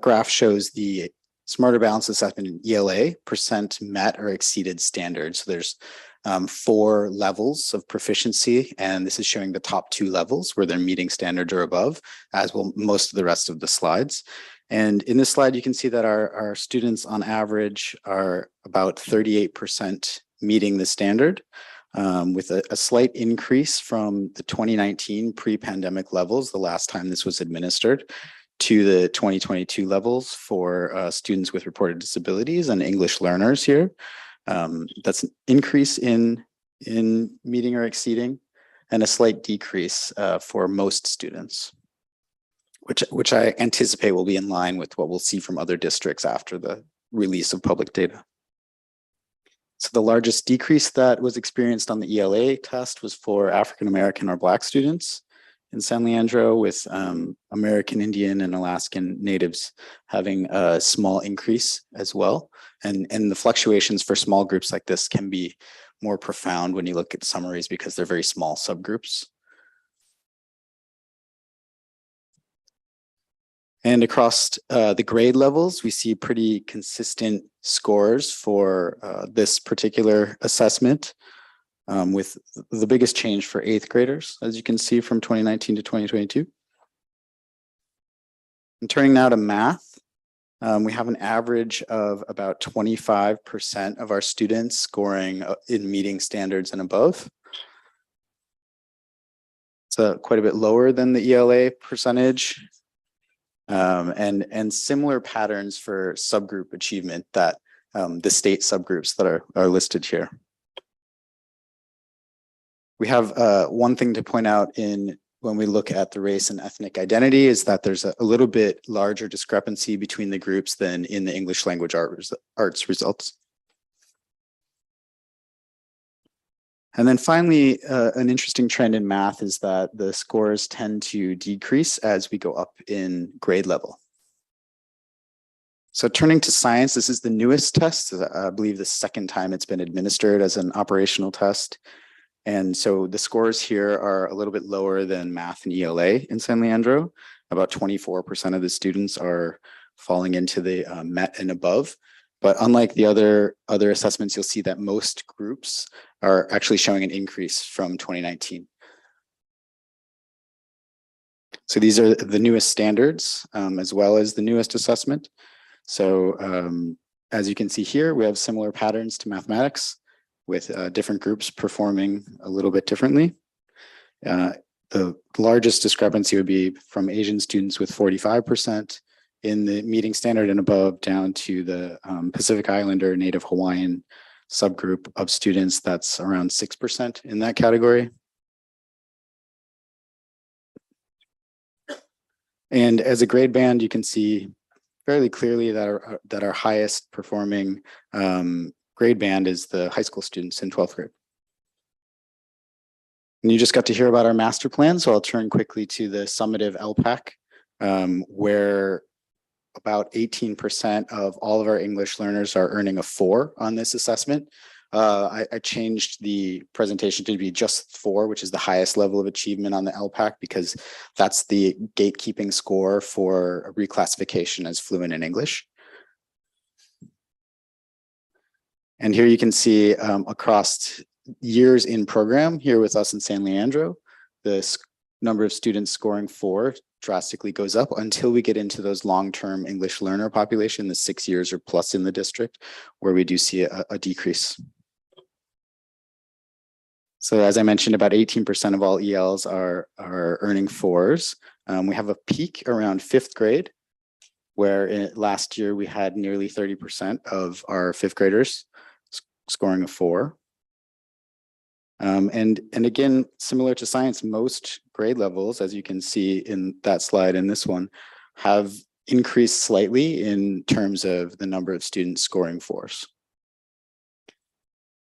graph shows the Smarter Balance Assessment in ELA, percent met or exceeded standards. So there's 4 levels of proficiency, and this is showing the top 2 levels where they're meeting standards or above, as will most of the rest of the slides. And in this slide, you can see that our students on average are about 38% meeting the standard, with a slight increase from the 2019 pre-pandemic levels, the last time this was administered, to the 2022 levels for students with reported disabilities and English learners here. That's an increase in meeting or exceeding, and a slight decrease for most students, which I anticipate will be in line with what we'll see from other districts after the release of public data. So the largest decrease that was experienced on the ELA test was for African American or Black students in San Leandro, with American Indian and Alaskan natives having a small increase as well. And the fluctuations for small groups like this can be more profound when you look at summaries because they're very small subgroups. And across the grade levels, we see pretty consistent scores for this particular assessment, with the biggest change for 8th graders, as you can see from 2019 to 2022. And turning now to math, we have an average of about 25% of our students scoring in meeting standards and above. It's quite a bit lower than the ELA percentage. And similar patterns for subgroup achievement that the state subgroups that are listed here. We have one thing to point out when we look at the race and ethnic identity is that there's a little bit larger discrepancy between the groups than in the English language arts results. And then finally, an interesting trend in math is that the scores tend to decrease as we go up in grade level. So turning to science, this is the newest test. I believe the second time it's been administered as an operational test. And so the scores here are a little bit lower than math and ELA in San Leandro. About 24% of the students are falling into the met and above. But unlike the other assessments, you'll see that most groups are actually showing an increase from 2019. So these are the newest standards, as well as the newest assessment. So as you can see here, we have similar patterns to mathematics, with different groups performing a little bit differently. The largest discrepancy would be from Asian students with 45% in the meeting standard and above, down to the Pacific Islander Native Hawaiian subgroup of students that's around 6% in that category. And as a grade band, you can see fairly clearly that our highest performing grade band is the high school students in 12th grade. And you just got to hear about our master plan, so I'll turn quickly to the summative LPAC, where about 18% of all of our English learners are earning a 4 on this assessment. I changed the presentation to be just 4, which is the highest level of achievement on the LPAC, because that's the gatekeeping score for a reclassification as fluent in English. And here you can see across years in program here with us in San Leandro, the number of students scoring 4 drastically goes up until we get into those long-term English learner population, the 6 years or plus in the district, where we do see a decrease. So as I mentioned, about 18% of all ELs are earning 4s. We have a peak around 5th grade, where last year we had nearly 30% of our 5th graders scoring a 4. And again, similar to science, most grade levels, as you can see in that slide and this one, have increased slightly in terms of the number of students scoring 4s.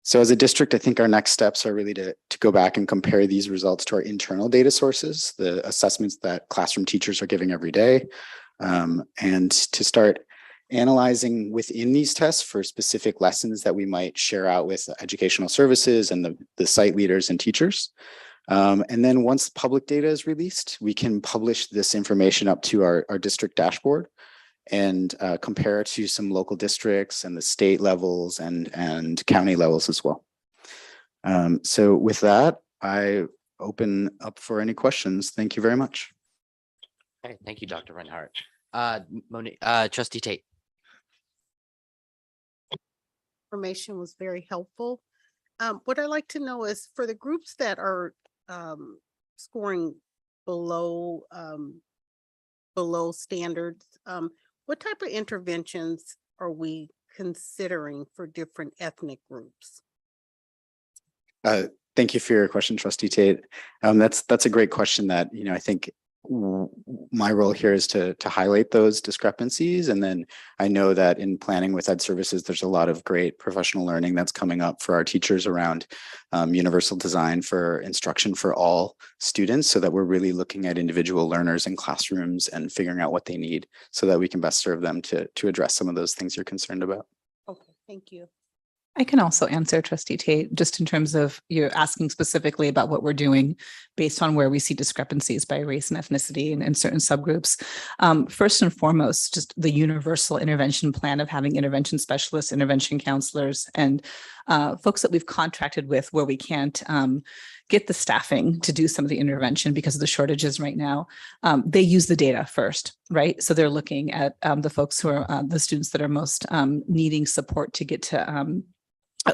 So as a district, I think our next steps are really to go back and compare these results to our internal data sources, the assessments that classroom teachers are giving every day, and to start analyzing within these tests for specific lessons that we might share out with educational services and the site leaders and teachers. And then once public data is released, we can publish this information up to our district dashboard and compare to some local districts and the state levels and county levels as well. So with that, I open up for any questions. Thank you very much. Okay, thank you, Dr. Reinhardt. Trustee Tate. Information was very helpful. What I'd like to know is for the groups that are scoring below standards, what type of interventions are we considering for different ethnic groups? Thank you for your question, Trustee Tate. That's a great question that, I think my role here is to highlight those discrepancies. And then I know that in planning with Ed Services, there's a lot of great professional learning that's coming up for our teachers around universal design for instruction for all students, so that we're really looking at individual learners in classrooms and figuring out what they need so that we can best serve them to address some of those things you're concerned about. Okay, thank you. I can also answer, Trustee Tate, just in terms of you're asking specifically about what we're doing based on where we see discrepancies by race and ethnicity and certain subgroups. First and foremost, just the universal intervention plan of having intervention specialists, intervention counselors, and folks that we've contracted with where we can't get the staffing to do some of the intervention because of the shortages right now. They use the data first, right? So they're looking at the folks who are the students that are most needing support to get to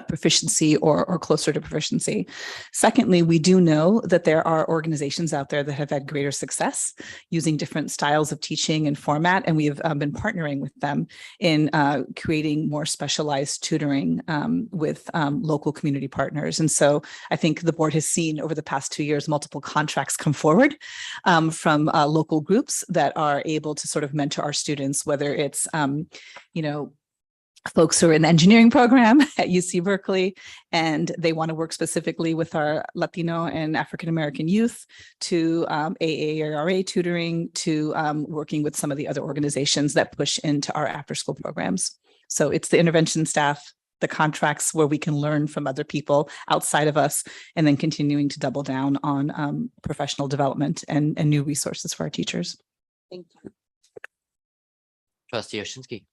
proficiency or closer to proficiency. Secondly, we do know that there are organizations out there that have had greater success using different styles of teaching and format, and we have been partnering with them in creating more specialized tutoring with local community partners. And so I think the board has seen over the past 2 years multiple contracts come forward from local groups that are able to sort of mentor our students, whether it's folks who are in the engineering program at UC Berkeley, and they want to work specifically with our Latino and African-American youth, to AARA tutoring, to working with some of the other organizations that push into our after-school programs. So it's the intervention staff, the contracts where we can learn from other people outside of us, and then continuing to double down on professional development and new resources for our teachers. Thank you. Trustee Oshinsky.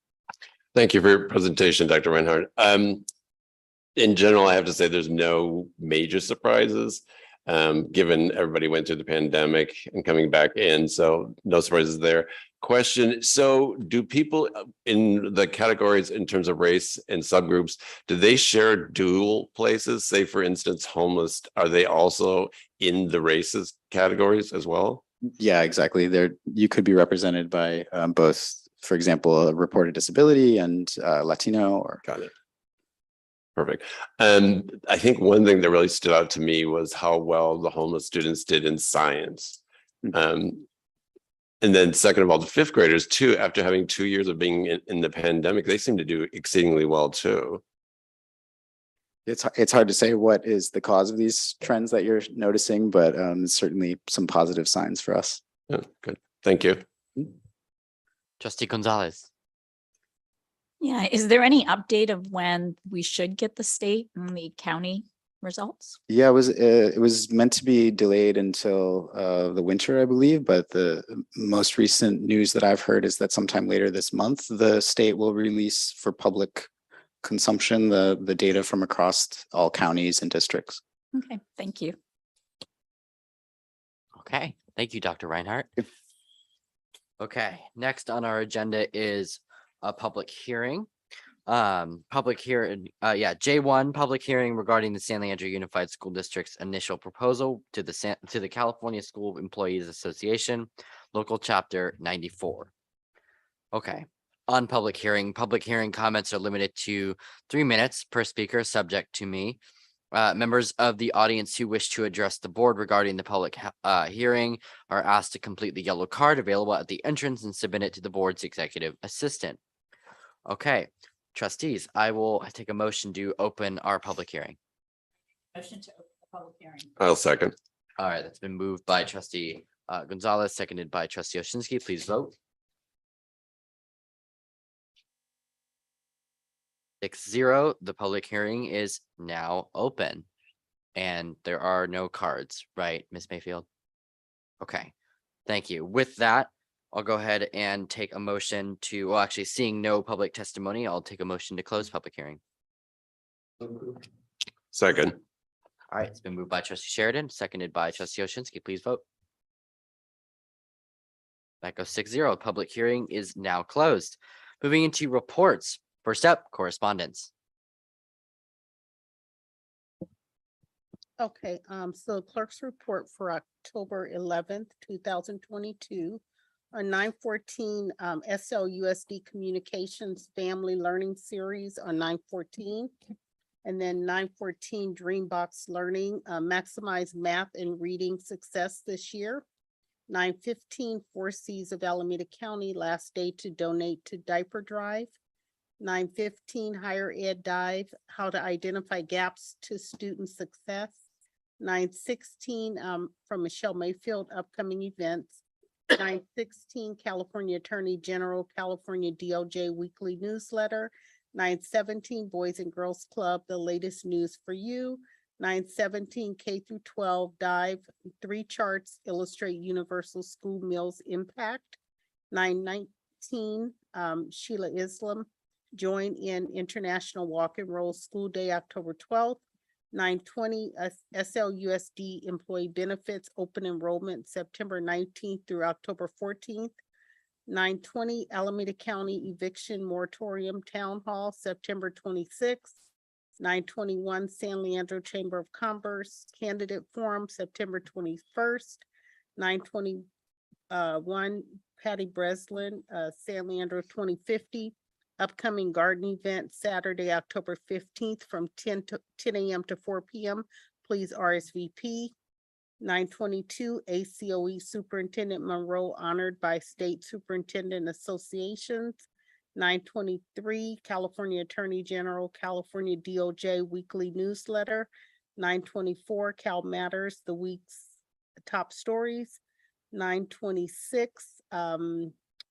Thank you for your presentation, Dr. Reinhardt. In general, I have to say there's no major surprises, given everybody went through the pandemic and coming back in, so no surprises there. Question, so do people in the categories in terms of race and subgroups, do they share dual places? Say, for instance, homeless, are they also in the races categories as well? Yeah, exactly. You could be represented by both, for example, a reported disability and Latino or. Got it. Perfect. And I think one thing that really stood out to me was how well the homeless students did in science. And then second of all, the fifth graders too, after having 2 years of being in the pandemic, they seem to do exceedingly well too. It's hard to say what is the cause of these trends that you're noticing, but certainly some positive signs for us. Yeah, good. Thank you. Trustee Gonzalez. Yeah, is there any update of when we should get the state and the county results? Yeah, it was meant to be delayed until the winter, I believe, but the most recent news that I've heard is that sometime later this month, the state will release for public consumption the data from across all counties and districts. Okay, thank you. Okay, thank you, Dr. Reinhardt. Okay, next on our agenda is a public hearing. J1 public hearing regarding the San Leandro Unified School District's initial proposal to the California School Employees Association, local chapter 94. Okay, on public hearing comments are limited to 3 minutes per speaker, subject to me Members of the audience who wish to address the board regarding the public hearing are asked to complete the yellow card available at the entrance and submit it to the board's executive assistant. Okay, trustees, I will take a motion to open our public hearing. Motion to open the public hearing. I'll second. All right, that's been moved by trustee Gonzalez, seconded by trustee Oshinsky. Please vote. 6-0, the public hearing is now open. And there are no cards, right, Ms. Mayfield? Okay, thank you. With that, I'll go ahead and take a motion to, well, actually seeing no public testimony, I'll take a motion to close public hearing. Second. All right, it's been moved by trustee Sheridan, seconded by trustee Oshinsky. Please vote. That goes 6-0. Public hearing is now closed. Moving into reports. First up, correspondence. Okay, so clerk's report for October 11th, 2022. On 9/14, SLUSD Communications Family Learning Series on 9/14. And then 9/14 Dreambox Learning, Maximize Math and Reading Success this year. 9/15 Four Cs of Alameda County, last day to donate to Diaper Drive. 9/15 Higher Ed Dive, How to Identify Gaps to Student Success. 9/16 from Michelle Mayfield, upcoming events. 9/16 California Attorney General, California DOJ Weekly Newsletter. 9/17 Boys and Girls Club, the latest news for you. 9/17 K-12 Dive, 3 charts illustrate universal school meals impact. 9/19 Sheila Islam, join in International Walk and Roll School Day, October 12th. 9/20 SLUSD Employee Benefits Open Enrollment, September 19th through October 14th. 9/20 Alameda County Eviction Moratorium Town Hall, September 26th. 9/21 San Leandro Chamber of Commerce Candidate Forum, September 21st. 9/21 Patty Breslin, San Leandro 2050. Upcoming garden event, Saturday, October 15th from 10 a.m. to 4 p.m. Please RSVP. 9/22 ACOE Superintendent Monroe honored by State Superintendent Associations. 9/23 California Attorney General, California DOJ Weekly Newsletter. 9/24 Cal Matters, the week's top stories. 9/26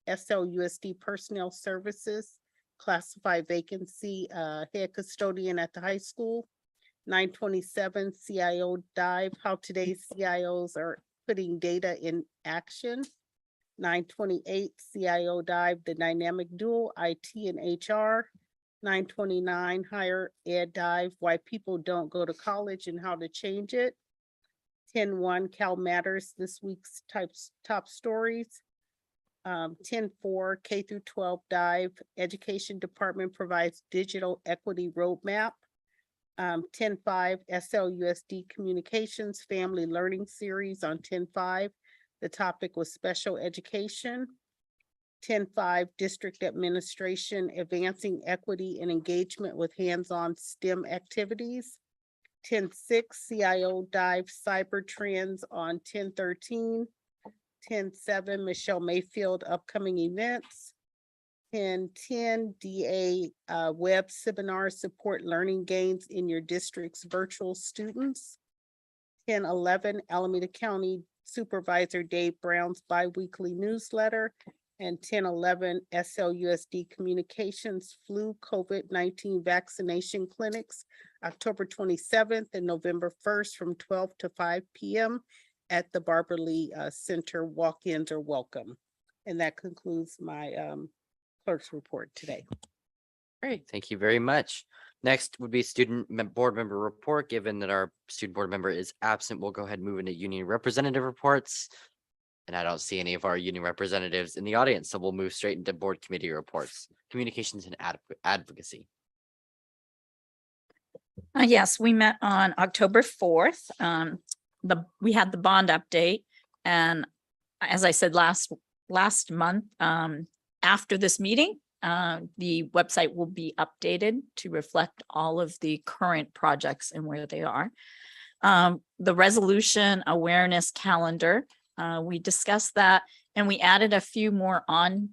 SLUSD Personnel Services, classified vacancy, head custodian at the high school. 9/27 CIO Dive, how today's CIOs are putting data in action. 9/28 CIO Dive, the dynamic duo, IT and HR. 9/29 Higher Ed Dive, why people don't go to college and how to change it. 10/1 Cal Matters, this week's top stories. 10/4 K-12 Dive, Education Department provides digital equity roadmap. 10/5 SLUSD Communications Family Learning Series on 10/5. The topic was special education. 10/5 District Administration Advancing Equity and Engagement with Hands-on STEM Activities. 10/6 CIO Dive Cyber Trends on 10/13. 10/7 Michelle Mayfield Upcoming Events. 10/10 DA Web Seminar Support Learning Gains in Your District's Virtual Students. 10/11 Alameda County Supervisor Dave Brown's biweekly newsletter. And 10/11 SLUSD Communications Flu COVID-19 Vaccination Clinics, October 27th and November 1st from 12 to 5 p.m. at the Barbara Lee Center. Walk-ins are welcome. And that concludes my clerk's report today. Great, thank you very much. Next would be board member report. Given that our student board member is absent, we'll go ahead and move into union representative reports. And I don't see any of our union representatives in the audience, so we'll move straight into board committee reports, communications and advocacy. Yes, we met on October 4th. We had the bond update, and as I said last month, after this meeting, the website will be updated to reflect all of the current projects and where they are. The resolution awareness calendar, we discussed that, and we added a few more on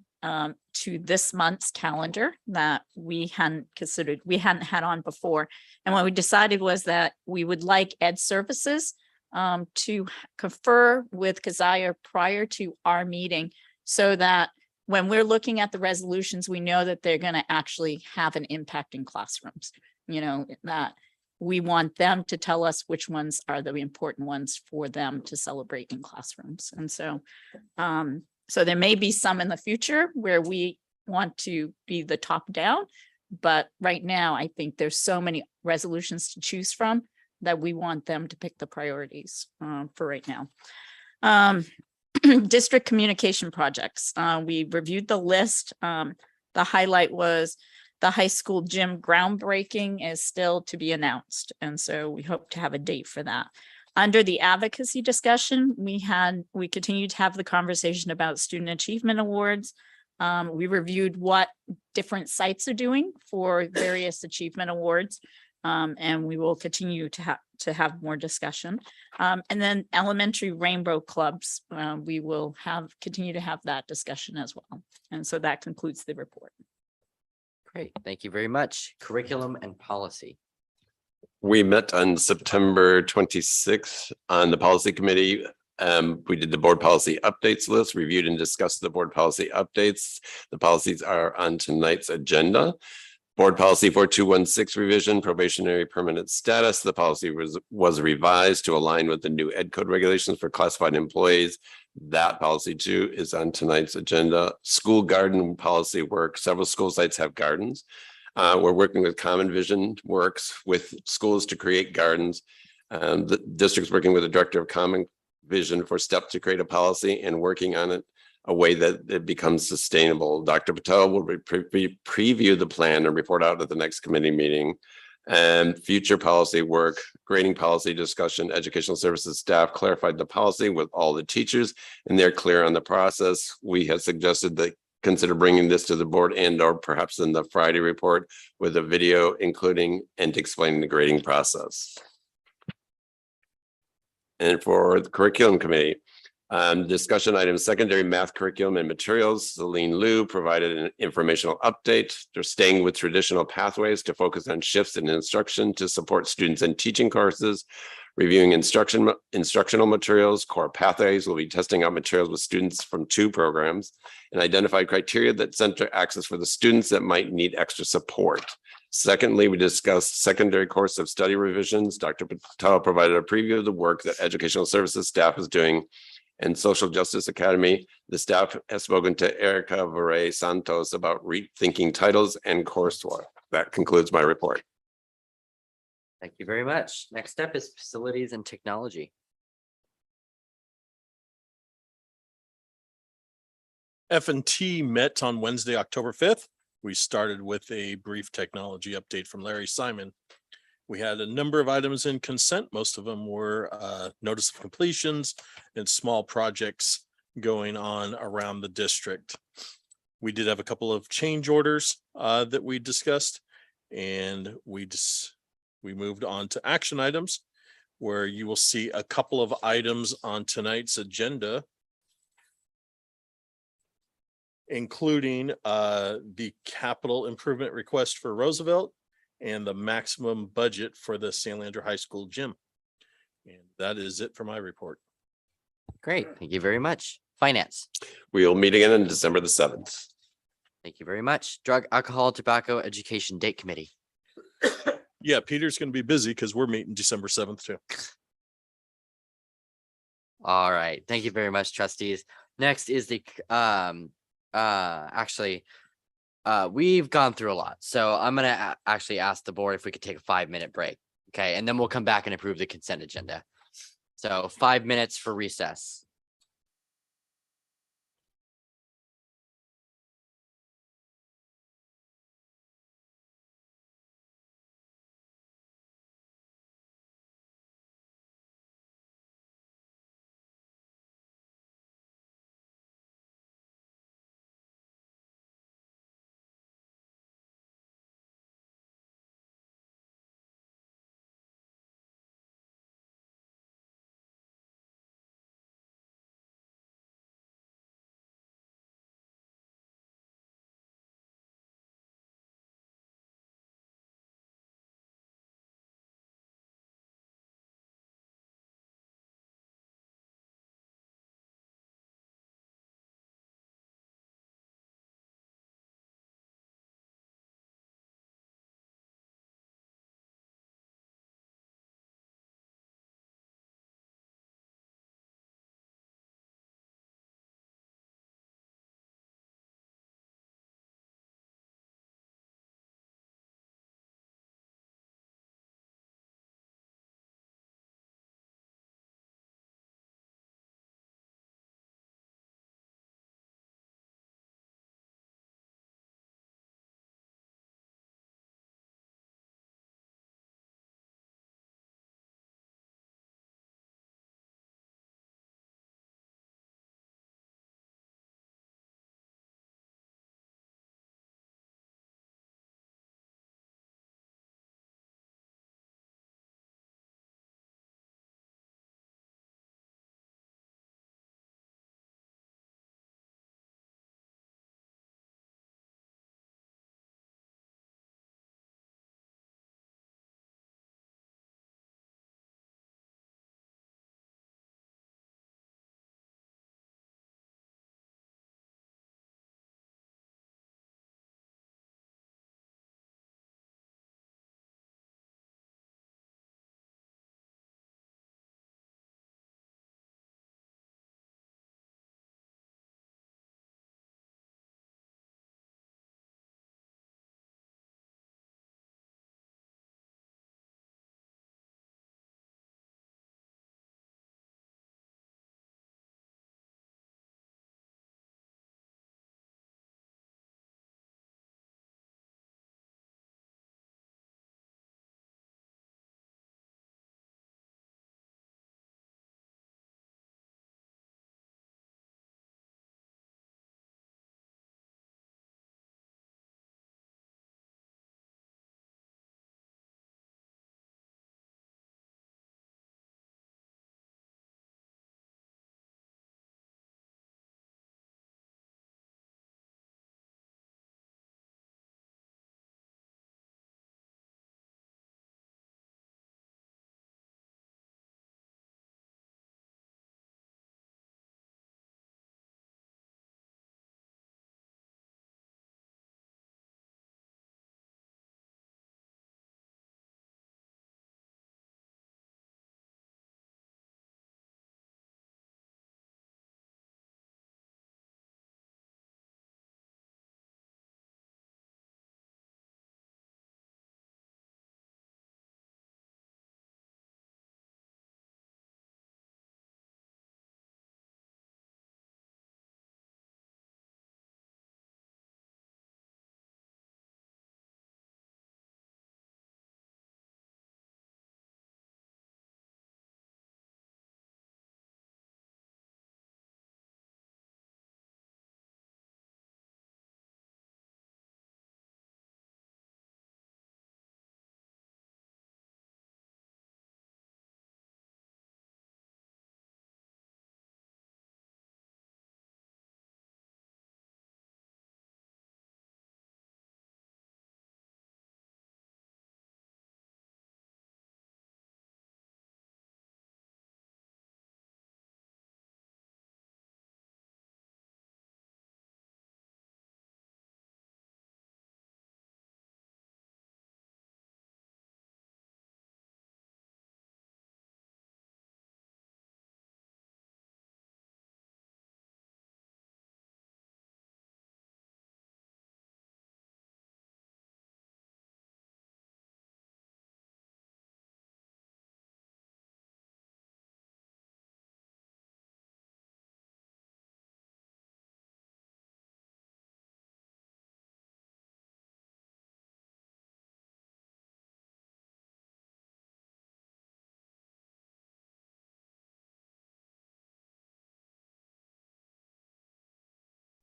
to this month's calendar that we hadn't had on before. And what we decided was that we would like Ed Services to confer with Keziah prior to our meeting, so that when we're looking at the resolutions, we know that they're going to actually have an impact in classrooms. You know, that we want them to tell us which ones are the important ones for them to celebrate in classrooms. And so, so there may be some in the future where we want to be the top down, but right now I think there's so many resolutions to choose from that we want them to pick the priorities for right now. District communication projects. We reviewed the list. The highlight was the high school gym groundbreaking is still to be announced. And so we hope to have a date for that. Under the advocacy discussion, we continued to have the conversation about student achievement awards. We reviewed what different sites are doing for various achievement awards. And we will continue to have more discussion. And then elementary rainbow clubs, we will continue to have that discussion as well. And so that concludes the report. Great, thank you very much. Curriculum and policy. We met on September 26th on the policy committee. We did the board policy updates list, reviewed and discussed the board policy updates. The policies are on tonight's agenda. Board policy 4216 revision, probationary permanent status. The policy was revised to align with the new ed code regulations for classified employees. That policy too is on tonight's agenda. School garden policy work. Several school sites have gardens. We're working with Common Vision Works with schools to create gardens. The district's working with the director of Common Vision for steps to create a policy and working on it a way that it becomes sustainable. Dr. Patel will preview the plan and report out at the next committee meeting. And future policy work, grading policy discussion, educational services staff clarified the policy with all the teachers, and they're clear on the process. We have suggested that consider bringing this to the board and or perhaps in the Friday report with a video including and explaining the grading process. And for the curriculum committee, discussion items, secondary math curriculum and materials. Celine Liu provided an informational update. They're staying with traditional pathways to focus on shifts in instruction to support students in teaching courses, reviewing instructional materials. Core pathways will be testing out materials with students from 2 programs and identify criteria that center access for the students that might need extra support. Secondly, we discussed secondary course of study revisions. Dr. Patel provided a preview of the work that educational services staff is doing. And Social Justice Academy, the staff has spoken to Erica Varay Santos about rethinking titles and coursework. That concludes my report. Thank you very much. Next up is facilities and technology. F&T met on Wednesday, October 5th. We started with a brief technology update from Larry Simon. We had a number of items in consent. Most of them were notice of completions and small projects going on around the district. We did have a couple of change orders that we discussed, and we moved on to action items, where you will see a couple of items on tonight's agenda, including the capital improvement request for Roosevelt and the maximum budget for the San Leandro High School gym. And that is it for my report. Great, thank you very much. Finance. We will meet again on December the 7th. Thank you very much. Drug, alcohol, tobacco, education date committee. Yeah, Peter's going to be busy because we're meeting December 7th too. All right, thank you very much, trustees. Next is the we've gone through a lot, so I'm gonna actually ask the board if we could take a 5-minute break. Okay, and then we'll come back and approve the consent agenda. So 5 minutes for recess.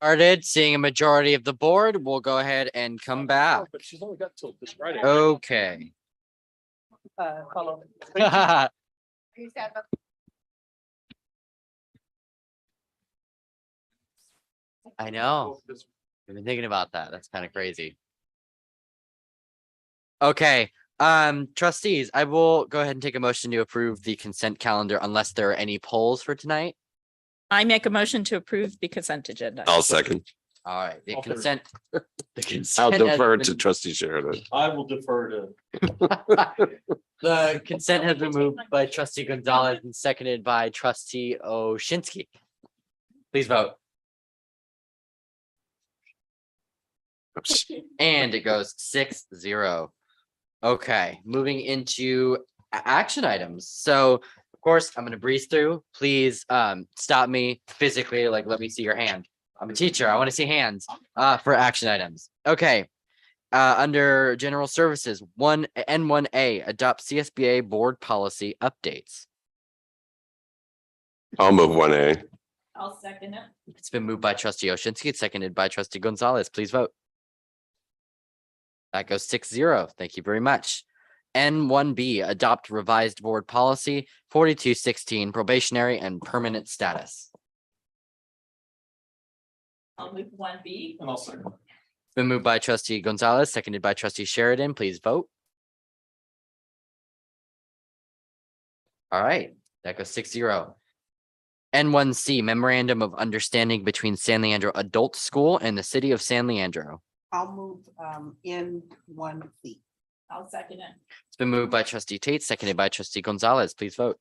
Started, seeing a majority of the board, we'll go ahead and come back. But she's only got till this Friday. Okay. Follow. I know. I've been thinking about that. That's kind of crazy. Okay, trustees, I will go ahead and take a motion to approve the consent calendar unless there are any polls for tonight. I make a motion to approve the consent agenda. I'll second. All right, the I'll third. consent. The I'll consent has defer been- to trustee Sheridan. I will defer to. The consent has been moved by trustee Gonzalez and seconded by trustee Oshinsky. Please vote. And it goes 6-0. Okay, moving into action items. So of course, I'm gonna breeze through. Please stop me physically, like let me see your hand. I'm a teacher. I want to see hands for action items. Okay. Under general services, N1A, adopt CSBA board policy updates. I'll move 1A. I'll second it. It's been moved by trustee Oshinsky, seconded by trustee Gonzalez. Please vote. That goes 6-0. Thank you very much. N1B, adopt revised board policy 4216, probationary and permanent status. I'll move 1B. And I'll second. It's been moved by trustee Gonzalez, seconded by trustee Sheridan. Please vote. All right, that goes 6-0. N1C, memorandum of understanding between San Leandro Adult School and the city of San Leandro. I'll move N1C. I'll second it. It's been moved by trustee Tate, seconded by trustee Gonzalez. Please vote.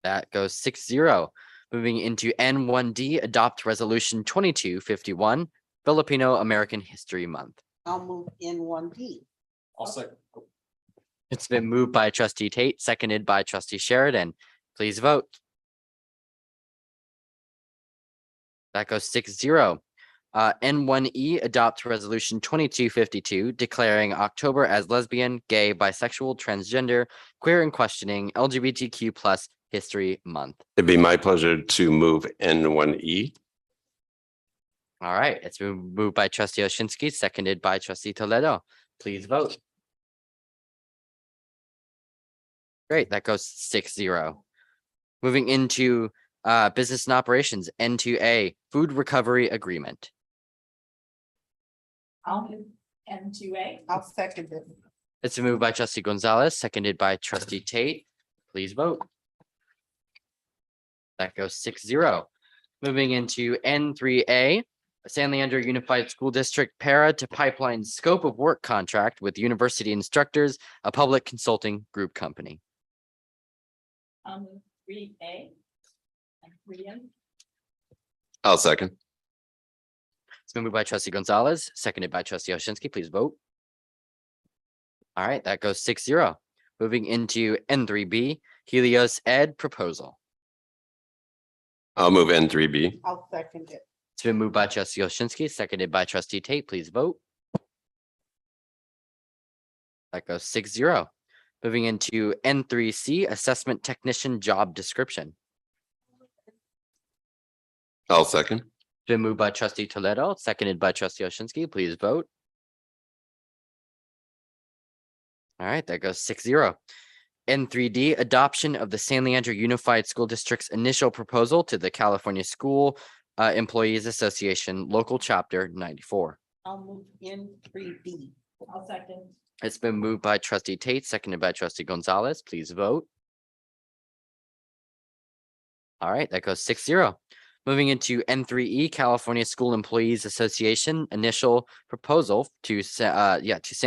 That goes 6-0. Moving into N1D, adopt resolution 2251, Filipino American History Month. I'll move N1D. I'll second. It's been moved by trustee Tate, seconded by trustee Sheridan. Please vote. That goes 6-0. N1E, adopt resolution 2252, declaring October as lesbian, gay, bisexual, transgender, queer and questioning LGBTQ+ History Month. It'd be my pleasure to move N1E. All right, it's been moved by trustee Oshinsky, seconded by trustee Toledo. Please vote. Great, that goes 6-0. Moving into business and operations, N2A, food recovery agreement. I'll move N2A. I'll second it. It's been moved by trustee Gonzalez, seconded by trustee Tate. Please vote. That goes 6-0. Moving into N3A, San Leandro Unified School District para to pipeline scope of work contract with university instructors, a public consulting group company. I'll move 3A and 3M. I'll second. It's been moved by trustee Gonzalez, seconded by trustee Oshinsky. Please vote. All right, that goes 6-0. Moving into N3B, Helios Ed proposal. I'll move N3B. I'll second it. It's been moved by trustee Oshinsky, seconded by trustee Tate. Please vote. That goes 6-0. Moving into N3C, assessment technician job description. I'll second. Been moved by trustee Toledo, seconded by trustee Oshinsky. Please vote. All right, that goes 6-0. N3D, adoption of the San Leandro Unified School District's initial proposal to the California School Employees Association, local chapter 94. I'll move N3B. I'll second. It's been moved by trustee Tate, seconded by trustee Gonzalez. Please vote. All right, that goes 6-0. Moving into N3E, California School Employees Association, initial proposal to San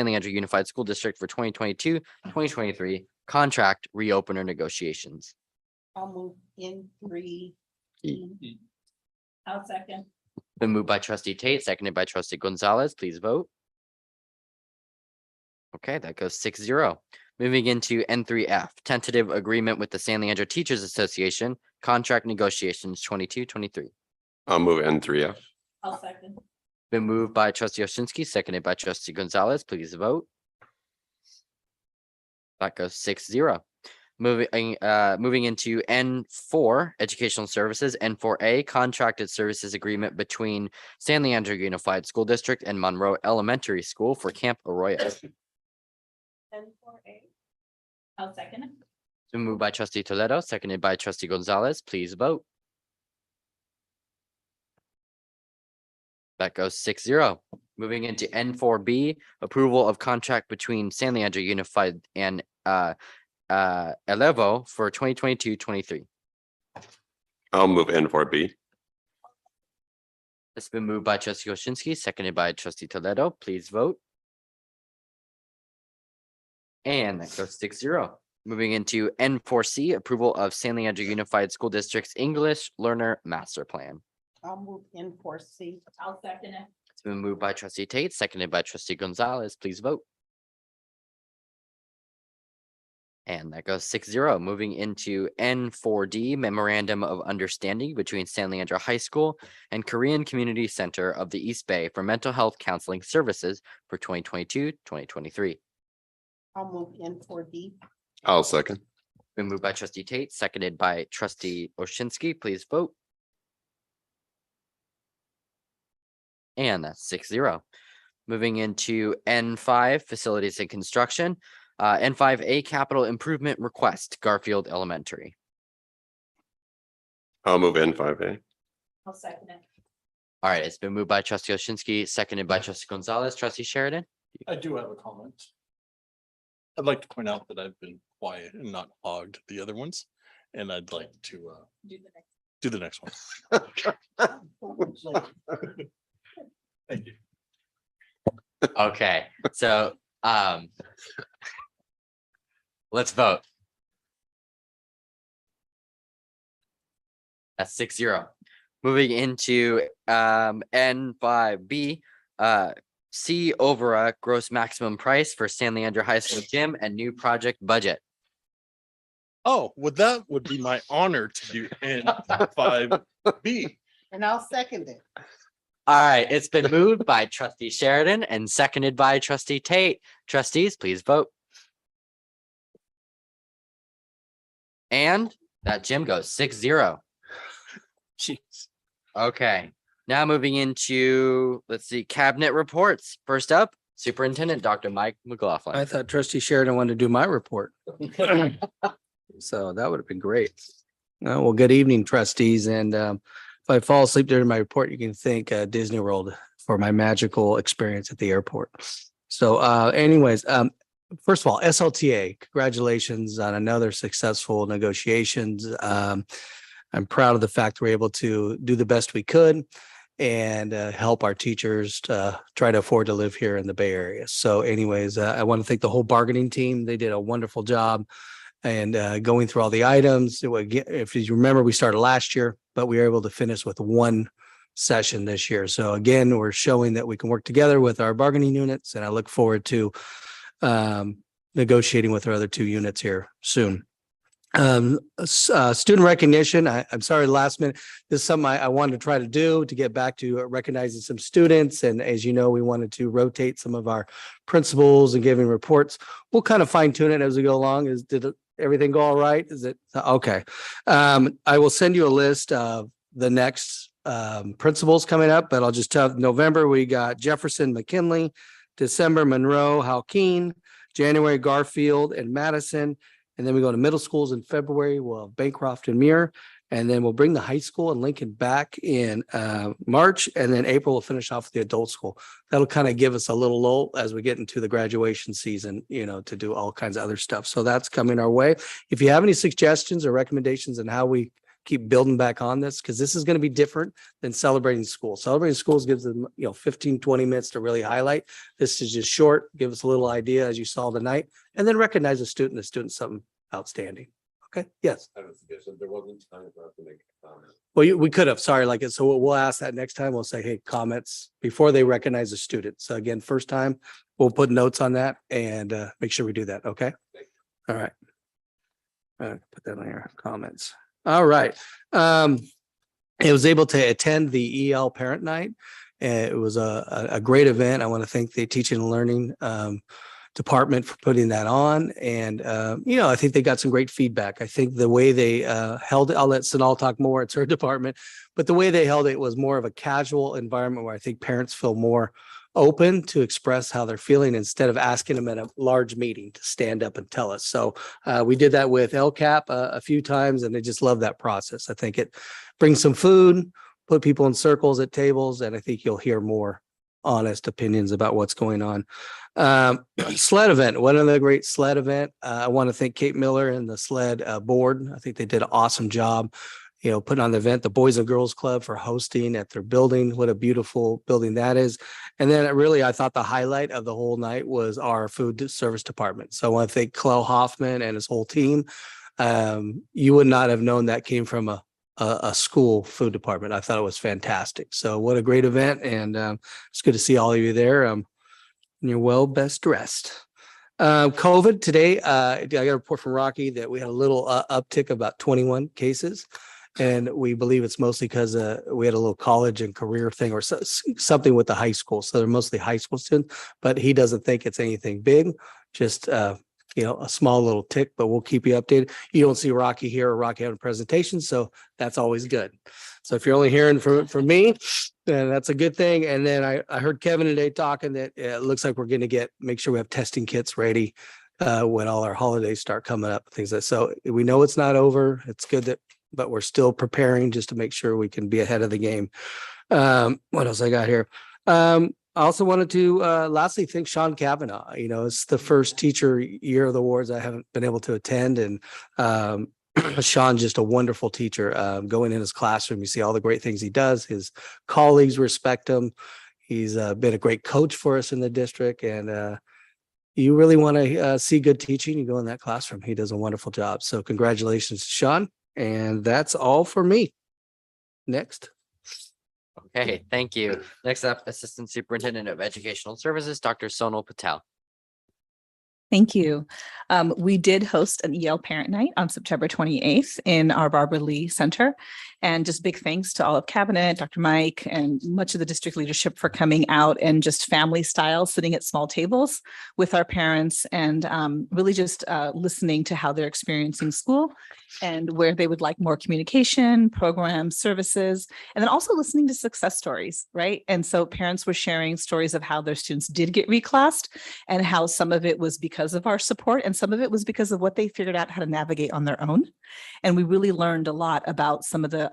Leandro Unified School District for 2022-2023 contract reopener negotiations. I'll move N3. I'll second. Been moved by trustee Tate, seconded by trustee Gonzalez. Please vote. Okay, that goes 6-0. Moving into N3F, tentative agreement with the San Leandro Teachers Association, contract negotiations 22-23. I'll move N3F. I'll second. Been moved by trustee Oshinsky, seconded by trustee Gonzalez. Please vote. That goes 6-0. Moving into N4, educational services, N4A, contracted services agreement between San Leandro Unified School District and Monroe Elementary School for Camp Arroyo. N4A. I'll second it. It's been moved by trustee Toledo, seconded by trustee Gonzalez. Please vote. That goes 6-0. Moving into N4B, approval of contract between San Leandro Unified and Elevo for 2022-23. I'll move N4B. It's been moved by trustee Oshinsky, seconded by trustee Toledo. Please vote. And that goes 6-0. Moving into N4C, approval of San Leandro Unified School District's English Learner Master Plan. I'll move N4C. I'll second it. It's been moved by trustee Tate, seconded by trustee Gonzalez. Please vote. And that goes 6-0. Moving into N4D, Memorandum of Understanding between San Leandro High School and Korean Community Center of the East Bay for Mental Health Counseling Services for 2022-2023. I'll move N4D. I'll second. Been moved by trustee Tate, seconded by trustee Oshinsky. Please vote. And that's 6-0. Moving into N5, Facilities and Construction. N5A, Capital Improvement Request, Garfield Elementary. I'll move N5A. I'll second it. All right, it's been moved by trustee Oshinsky, seconded by trustee Gonzalez. Trustee Sheridan? I do have a comment. I'd like to point out that I've been quiet and not hogged the other ones, and I'd like to do the next one. Thank you. Okay, so let's vote. That's 6-0. Moving into N5B, C over gross maximum price for San Leandro High School gym and new project budget. Oh, that would be my honor to do N5B. And I'll second it. All right, it's been moved by trustee Sheridan and seconded by trustee Tate. Trustees, please vote. And that gym goes 6-0. Jeez. Okay, now moving into, let's see, cabinet reports. First up, Superintendent Dr. Mike McLaughlin. I thought trustee Sheridan wanted to do my report. So that would have been great. Well, good evening, trustees. And if I fall asleep during my report, you can thank Disney World for my magical experience at the airport. So anyways, first of all, SLTA, congratulations on another successful negotiations. I'm proud of the fact we're able to do the best we could and help our teachers try to afford to live here in the Bay Area. So anyways, I want to thank the whole bargaining team. They did a wonderful job and going through all the items. If you remember, we started last year, but we were able to finish with one session this year. So again, we're showing that we can work together with our bargaining units, and I look forward to negotiating with our other two units here soon. Student recognition. I'm sorry, last minute. This is something I wanted to try to do to get back to recognizing some students. And as you know, we wanted to rotate some of our principals and giving reports. We'll kind of fine tune it as we go along. Did everything go all right? Is it okay? I will send you a list of the next principals coming up, but I'll just tell November, we got Jefferson, McKinley, December, Monroe, Halkeen, January, Garfield and Madison. And then we go to middle schools in February. We'll have Bancroft and Muir. And then we'll bring the high school and Lincoln back in March. And then April we'll finish off with the adult school. That'll kind of give us a little lull as we get into the graduation season, to do all kinds of other stuff. So that's coming our way. If you have any suggestions or recommendations on how we keep building back on this, because this is going to be different than celebrating school. Celebrating schools gives them, 15, 20 minutes to really highlight. This is just short, give us a little idea as you saw tonight, and then recognize the student something outstanding. Okay, yes. I have a suggestion. There wasn't time for us to make a comment. Well, we could have, sorry, so we'll ask that next time. We'll say, hey, comments before they recognize a student. So again, first time, we'll put notes on that and make sure we do that. Okay. All right. Put that on your comments. All right. I was able to attend the EL Parent Night. It was a great event. I want to thank the Teaching and Learning department for putting that on. And, I think they got some great feedback. I think the way they held it, I'll let Sanal talk more, it's her department, but the way they held it was more of a casual environment where I think parents feel more open to express how they're feeling instead of asking them at a large meeting to stand up and tell us. So we did that with Lcap a few times, and they just love that process. I think it brings some food, put people in circles at tables, and I think you'll hear more honest opinions about what's going on. Sled event, one of the great sled event. I want to thank Kate Miller and the sled board. I think they did an awesome job, putting on the event, the Boys and Girls Club for hosting at their building. What a beautiful building that is. And then I thought the highlight of the whole night was our food service department. So I want to thank Clell Hoffman and his whole team. You would not have known that came from a school food department. I thought it was fantastic. So what a great event. And it's good to see all of you there. And you're well best dressed. COVID today, I got a report from Rocky that we had a little uptick, about 21 cases. And we believe it's mostly because we had a little college and career thing or something with the high school. So they're mostly high school students, but he doesn't think it's anything big, just, a small little tick, but we'll keep you updated. You don't see Rocky here or Rocky having a presentation, so that's always good. So if you're only hearing from me, then that's a good thing. And then I heard Kevin today talking that it looks like we're going to make sure we have testing kits ready when all our holidays start coming up, things like that. So we know it's not over. It's good but we're still preparing just to make sure we can be ahead of the game. What else I got here? I also wanted to lastly thank Sean Kavanaugh. It's the first teacher year of the awards I haven't been able to attend. And Sean's just a wonderful teacher. Going in his classroom, you see all the great things he does. His colleagues respect him. He's been a great coach for us in the district. And you really want to see good teaching, you go in that classroom. He does a wonderful job. So congratulations to Sean. And that's all for me. Next. Okay, thank you. Next up, Assistant Superintendent of Educational Services, Dr. Sonal Patel. Thank you. We did host an EL Parent Night on September 28th in our Barbara Lee Center. And just big thanks to all of Cabinet, Dr. Mike, and much of the district leadership for coming out and just family style, sitting at small tables with our parents and really just listening to how they're experiencing school and where they would like more communication, programs, services, and then also listening to success stories, right? And so parents were sharing stories of how their students did get reclassed and how some of it was because of our support and some of it was because of what they figured out how to navigate on their own. And we really learned a lot about some of the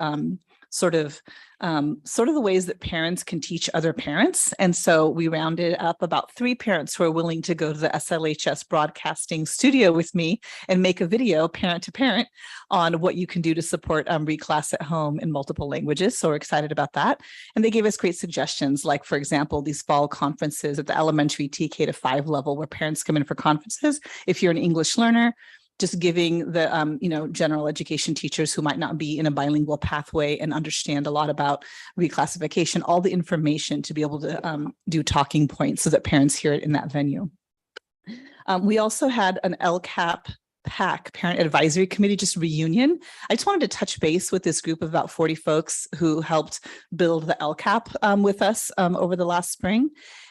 sort of the ways that parents can teach other parents. And so we rounded up about 3 parents who are willing to go to the SLHS broadcasting studio with me and make a video parent to parent on what you can do to support reclass at home in multiple languages. So we're excited about that. And they gave us great suggestions, like, for example, these fall conferences at the elementary TK to 5 level where parents come in for conferences. If you're an English learner, just giving the, general education teachers who might not be in a bilingual pathway and understand a lot about reclassification, all the information to be able to do talking points so that parents hear it in that venue. We also had an Lcap PAC, Parent Advisory Committee, just reunion. I just wanted to touch base with this group of about 40 folks who helped build the Lcap with us over the last spring.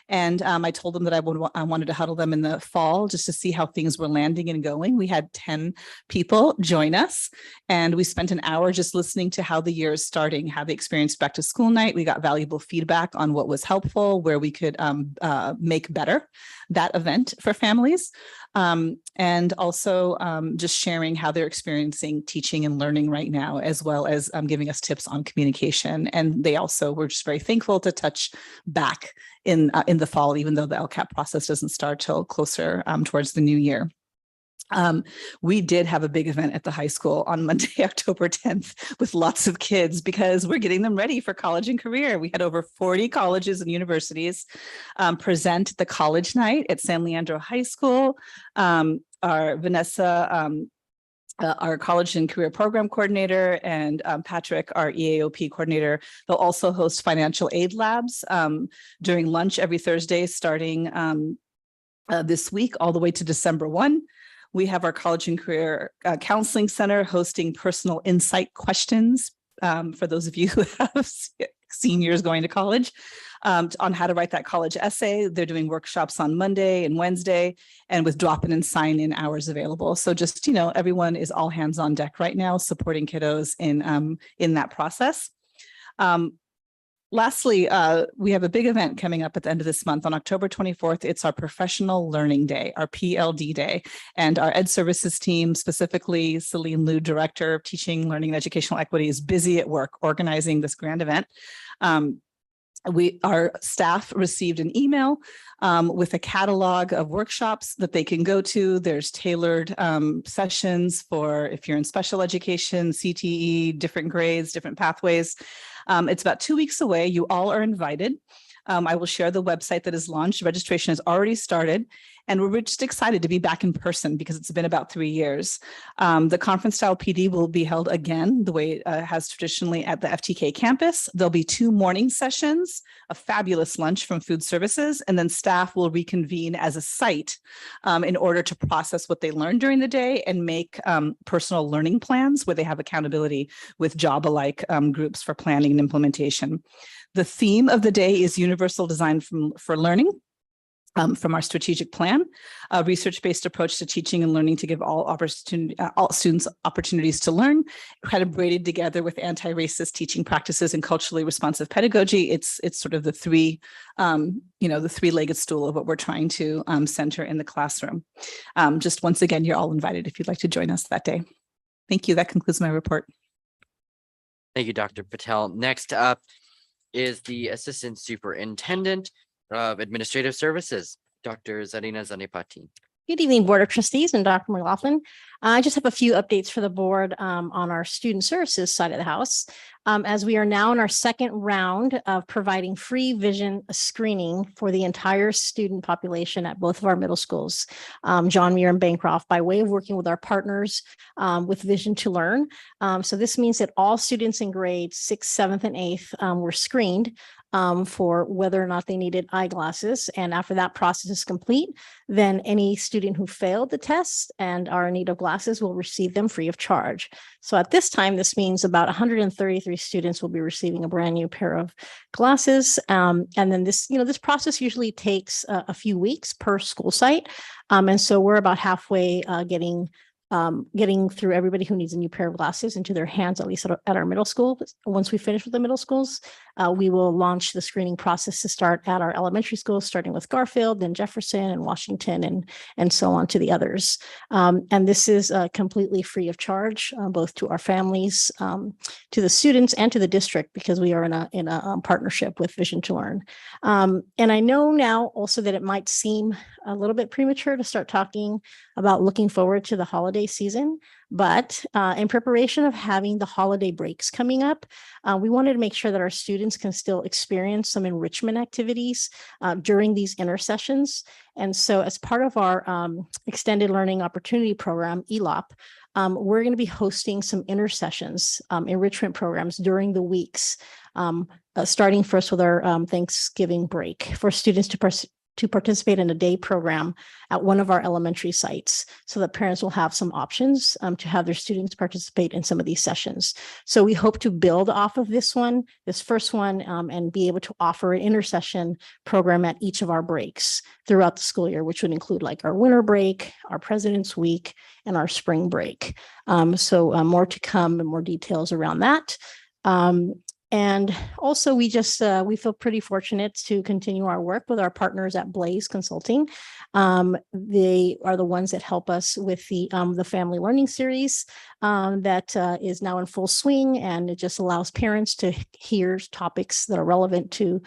And I told them that I wanted to huddle them in the fall just to see how things were landing and going. We had 10 people join us and we spent an hour just listening to how the year is starting, how they experienced back to school night. We got valuable feedback on what was helpful, where we could make better that event for families. And also just sharing how they're experiencing teaching and learning right now, as well as giving us tips on communication. And they also were just very thankful to touch back in the fall, even though the LCAP process doesn't start till closer towards the new year. We did have a big event at the high school on Monday, October 10th, with lots of kids because we're getting them ready for college and career. We had over 40 colleges and universities present the college night at San Leandro High School. Our Vanessa, our college and career program coordinator, and Patrick, our EAOP coordinator. They'll also host financial aid labs during lunch every Thursday, starting this week all the way to December 1. We have our College and Career Counseling Center hosting personal insight questions for those of you who have seniors going to college on how to write that college essay. They're doing workshops on Monday and Wednesday and with drop-in and sign-in hours available. So just, everyone is all hands on deck right now supporting kiddos in that process. Lastly, we have a big event coming up at the end of this month on October 24th. It's our Professional Learning Day, our PLD Day. And our Ed Services team, specifically Celine Liu, Director of Teaching, Learning, and Educational Equity, is busy at work organizing this grand event. Our staff received an email with a catalog of workshops that they can go to. There's tailored sessions for if you're in special education, CTE, different grades, different pathways. It's about 2 weeks away. You all are invited. I will share the website that is launched. Registration has already started, and we're just excited to be back in person because it's been about 3 years. The conference style PD will be held again the way it has traditionally at the FTK campus. There'll be 2 morning sessions, a fabulous lunch from food services, and then staff will reconvene as a site in order to process what they learned during the day and make personal learning plans where they have accountability with job-alike groups for planning and implementation. The theme of the day is Universal Design for Learning. From our strategic plan, a research-based approach to teaching and learning to give all students opportunities to learn, calibrated together with anti-racist teaching practices and culturally responsive pedagogy. It's sort of the the three-legged stool of what we're trying to center in the classroom. Just once again, you're all invited if you'd like to join us that day. Thank you. That concludes my report. Thank you, Dr. Patel. Next up is the Assistant Superintendent of Administrative Services, Dr. Zarina Zanepati. Good evening, Board of Trustees and Dr. McLaughlin. I just have a few updates for the board on our student services side of the house. As we are now in our second round of providing free vision screening for the entire student population at both of our middle schools, John Muir and Bancroft, by way of working with our partners with Vision to Learn. So this means that all students in grades 6th, 7th, and 8th were screened for whether or not they needed eyeglasses. And after that process is complete, then any student who failed the test and are in need of glasses will receive them free of charge. So at this time, this means about 133 students will be receiving a brand new pair of glasses. And then this process usually takes a few weeks per school site. And so we're about halfway getting through everybody who needs a new pair of glasses into their hands, at least at our middle school. Once we finish with the middle schools, we will launch the screening process to start at our elementary schools, starting with Garfield, then Jefferson and Washington, and so on to the others. And this is completely free of charge, both to our families, to the students, and to the district, because we are in a partnership with Vision to Learn. And I know now also that it might seem a little bit premature to start talking about looking forward to the holiday season, but in preparation of having the holiday breaks coming up, we wanted to make sure that our students can still experience some enrichment activities during these intersessions. And so as part of our Extended Learning Opportunity Program, ELOP, we're going to be hosting some intersessions, enrichment programs during the weeks, starting first with our Thanksgiving break for students to participate in a day program at one of our elementary sites, so that parents will have some options to have their students participate in some of these sessions. So we hope to build off of this first one, and be able to offer an intersession program at each of our breaks throughout the school year, which would include like our winter break, our President's Week, and our spring break. So more to come and more details around that. And also, we feel pretty fortunate to continue our work with our partners at Blaze Consulting. They are the ones that help us with the Family Learning Series that is now in full swing, and it just allows parents to hear topics that are relevant to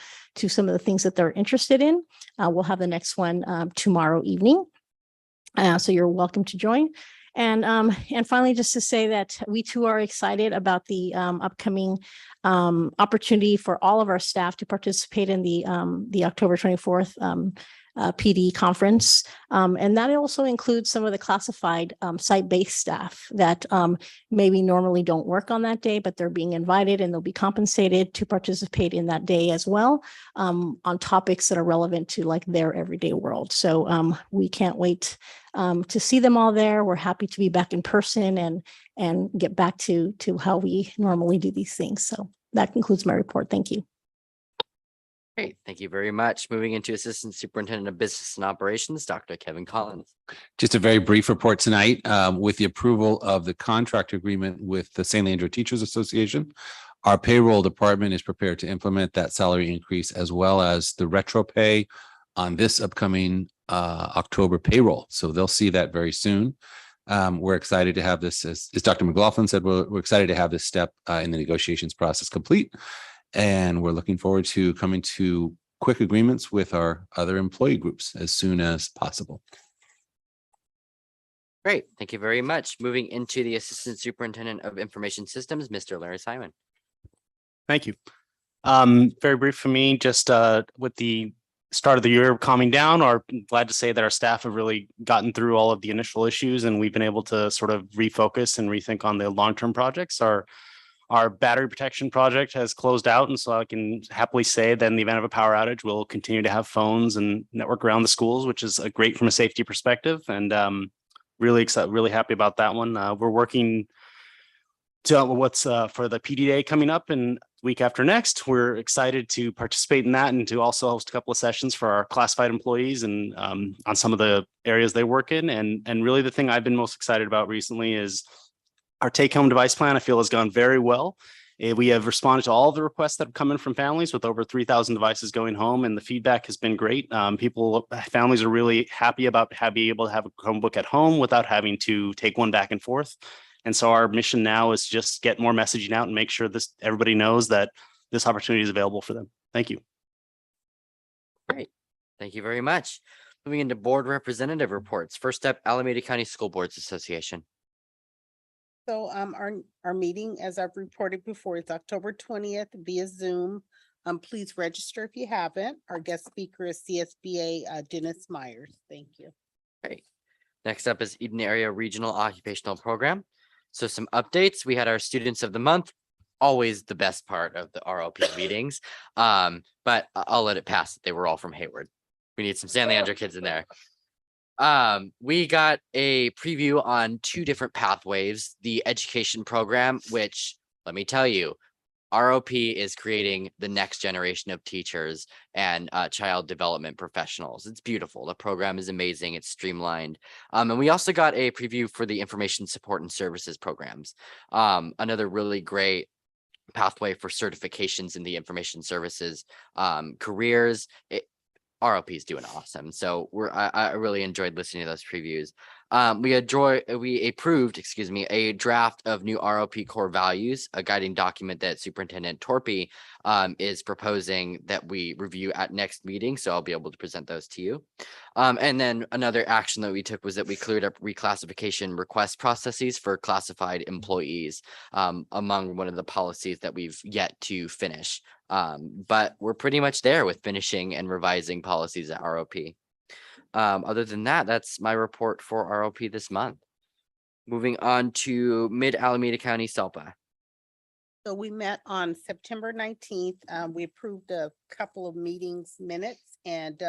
some of the things that they're interested in. We'll have the next one tomorrow evening, so you're welcome to join. And finally, just to say that we too are excited about the upcoming opportunity for all of our staff to participate in the October 24th PD conference. And that also includes some of the classified site-based staff that maybe normally don't work on that day, but they're being invited and they'll be compensated to participate in that day as well, on topics that are relevant to like their everyday world. So we can't wait to see them all there. We're happy to be back in person and get back to how we normally do these things. So that concludes my report. Thank you. Great, thank you very much. Moving into Assistant Superintendent of Business and Operations, Dr. Kevin Collins. Just a very brief report tonight with the approval of the contract agreement with the San Leandro Teachers Association. Our payroll department is prepared to implement that salary increase as well as the retro pay on this upcoming October payroll. So they'll see that very soon. We're excited to have this, as Dr. McLaughlin said, we're excited to have this step in the negotiations process complete. And we're looking forward to coming to quick agreements with our other employee groups as soon as possible. Great, thank you very much. Moving into the Assistant Superintendent of Information Systems, Mr. Larry Simon. Thank you. Very brief for me, just with the start of the year calming down, are glad to say that our staff have really gotten through all of the initial issues and we've been able to sort of refocus and rethink on the long-term projects. Our battery protection project has closed out. And so I can happily say that in the event of a power outage, we'll continue to have phones and network around the schools, which is great from a safety perspective. And really excited, really happy about that one. We're working to what's for the PD Day coming up and week after next. We're excited to participate in that and to also host a couple of sessions for our classified employees and on some of the areas they work in. And really the thing I've been most excited about recently is our take-home device plan, I feel, has gone very well. We have responded to all the requests that have come in from families with over 3,000 devices going home, and the feedback has been great. Families are really happy about being able to have a Chromebook at home without having to take one back and forth. And so our mission now is just get more messaging out and make sure everybody knows that this opportunity is available for them. Thank you. Great, thank you very much. Moving into board representative reports. First up, Alameda County School Boards Association. So our meeting, as I've reported before, is October 20th via Zoom. Please register if you haven't. Our guest speaker is CSBA Dennis Myers. Thank you. Great. Next up is Eden Area Regional Occupational Program. So some updates. We had our Students of the Month, always the best part of the ROP meetings. But I'll let it pass. They were all from Hayward. We need some San Leandro kids in there. We got a preview on 2 different pathways, the education program, which let me tell you, ROP is creating the next generation of teachers and child development professionals. It's beautiful. The program is amazing. It's streamlined. And we also got a preview for the information support and services programs. Another really great pathway for certifications in the information services careers. ROP is doing awesome. So I really enjoyed listening to those previews. We approved, a draft of new ROP core values, a guiding document that Superintendent Torpy is proposing that we review at next meeting. So I'll be able to present those to you. And then another action that we took was that we cleared up reclassification request processes for classified employees among one of the policies that we've yet to finish. But we're pretty much there with finishing and revising policies at ROP. Other than that, that's my report for ROP this month. Moving on to Mid-Alameda County SELPA. So we met on September 19th. We approved a couple of meetings minutes and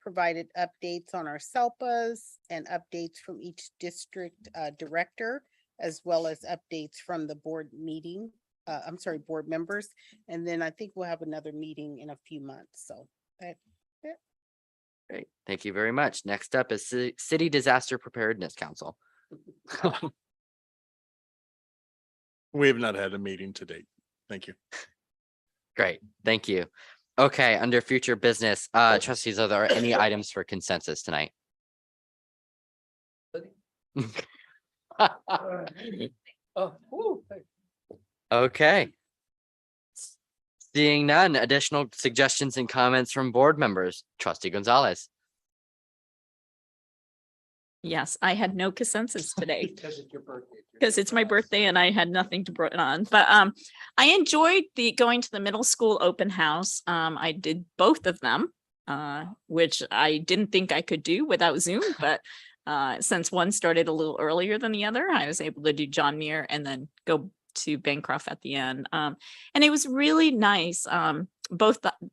provided updates on our SELPAs and updates from each district director, as well as updates from the board meeting. Board members. And then I think we'll have another meeting in a few months. So that's it. Great. Thank you very much. Next up is City Disaster Preparedness Council. We have not had a meeting to date. Thank you. Great. Thank you. Okay. Under future business, trustees, are there any items for consensus tonight? Okay. Seeing none, additional suggestions and comments from board members. Trustee Gonzalez. Yes, I had no consensus today. Because it's my birthday and I had nothing to put on. But I enjoyed going to the middle school open house. I did both of them, which I didn't think I could do without Zoom. But since one started a little earlier than the other, I was able to do John Muir and then go to Bancroft at the end. And it was really nice. I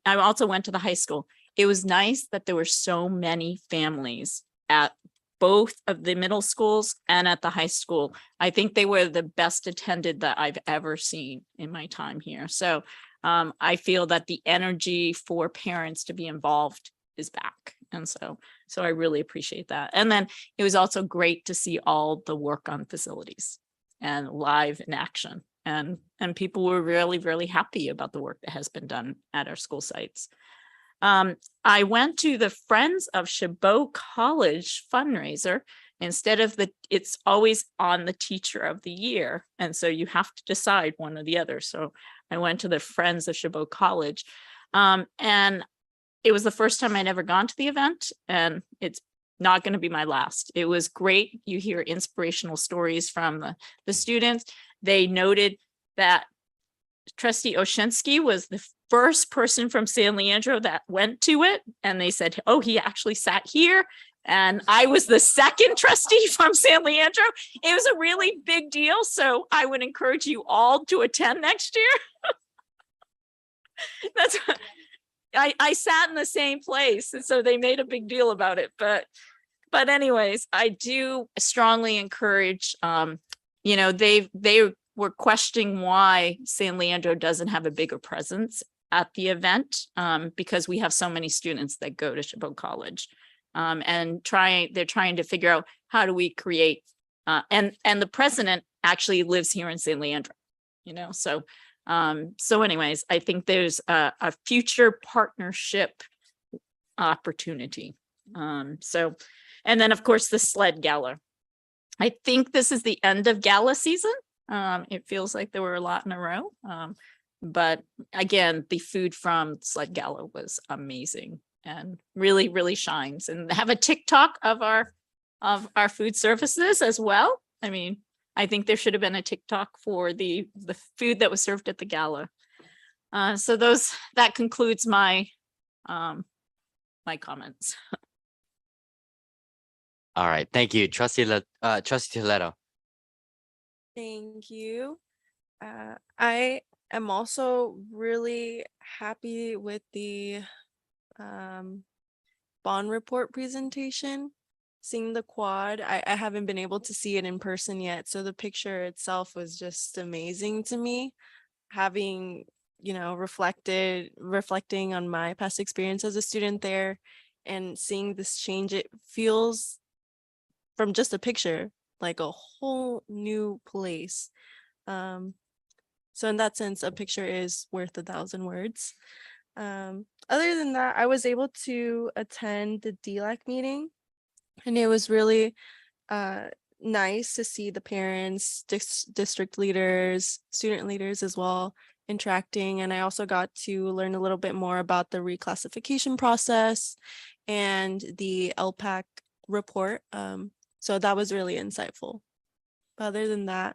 also went to the high school. It was nice that there were so many families at both of the middle schools and at the high school. I think they were the best attended that I've ever seen in my time here. So I feel that the energy for parents to be involved is back. And so I really appreciate that. And then it was also great to see all the work on facilities and live in action. And people were really, really happy about the work that has been done at our school sites. I went to the Friends of Chabot College fundraiser. Instead of it's always on the teacher of the year. And so you have to decide one or the other. So I went to the Friends of Chabot College. And it was the first time I'd ever gone to the event, and it's not going to be my last. It was great. You hear inspirational stories from the students. They noted that Trustee Oshinsky was the first person from San Leandro that went to it. And they said, oh, he actually sat here. And I was the second trustee from San Leandro. It was a really big deal. So I would encourage you all to attend next year. That's I sat in the same place. And so they made a big deal about it. But anyways, I do strongly encourage, they were questioning why San Leandro doesn't have a bigger presence at the event, because we have so many students that go to Chabot College, and they're trying to figure out how do we create, and the president actually lives here in San Leandro, so anyways, I think there's a future partnership opportunity. And then of course the sled gala. I think this is the end of gala season. It feels like there were a lot in a row. But again, the food from sled gala was amazing and really, really shines. And have a TikTok of our food services as well. I mean, I think there should have been a TikTok for the food that was served at the gala. So that concludes my my comments. All right, thank you, Trustee Toledo. Thank you. I am also really happy with the bond report presentation. Seeing the quad, I haven't been able to see it in person yet. So the picture itself was just amazing to me. Having, reflecting on my past experience as a student there and seeing this change, it feels from just a picture like a whole new place. So in that sense, a picture is worth 1,000 words. Other than that, I was able to attend the DLAC meeting. And it was really nice to see the parents, district leaders, student leaders as well interacting. And I also got to learn a little bit more about the reclassification process and the LPAC report. So that was really insightful. But other than that,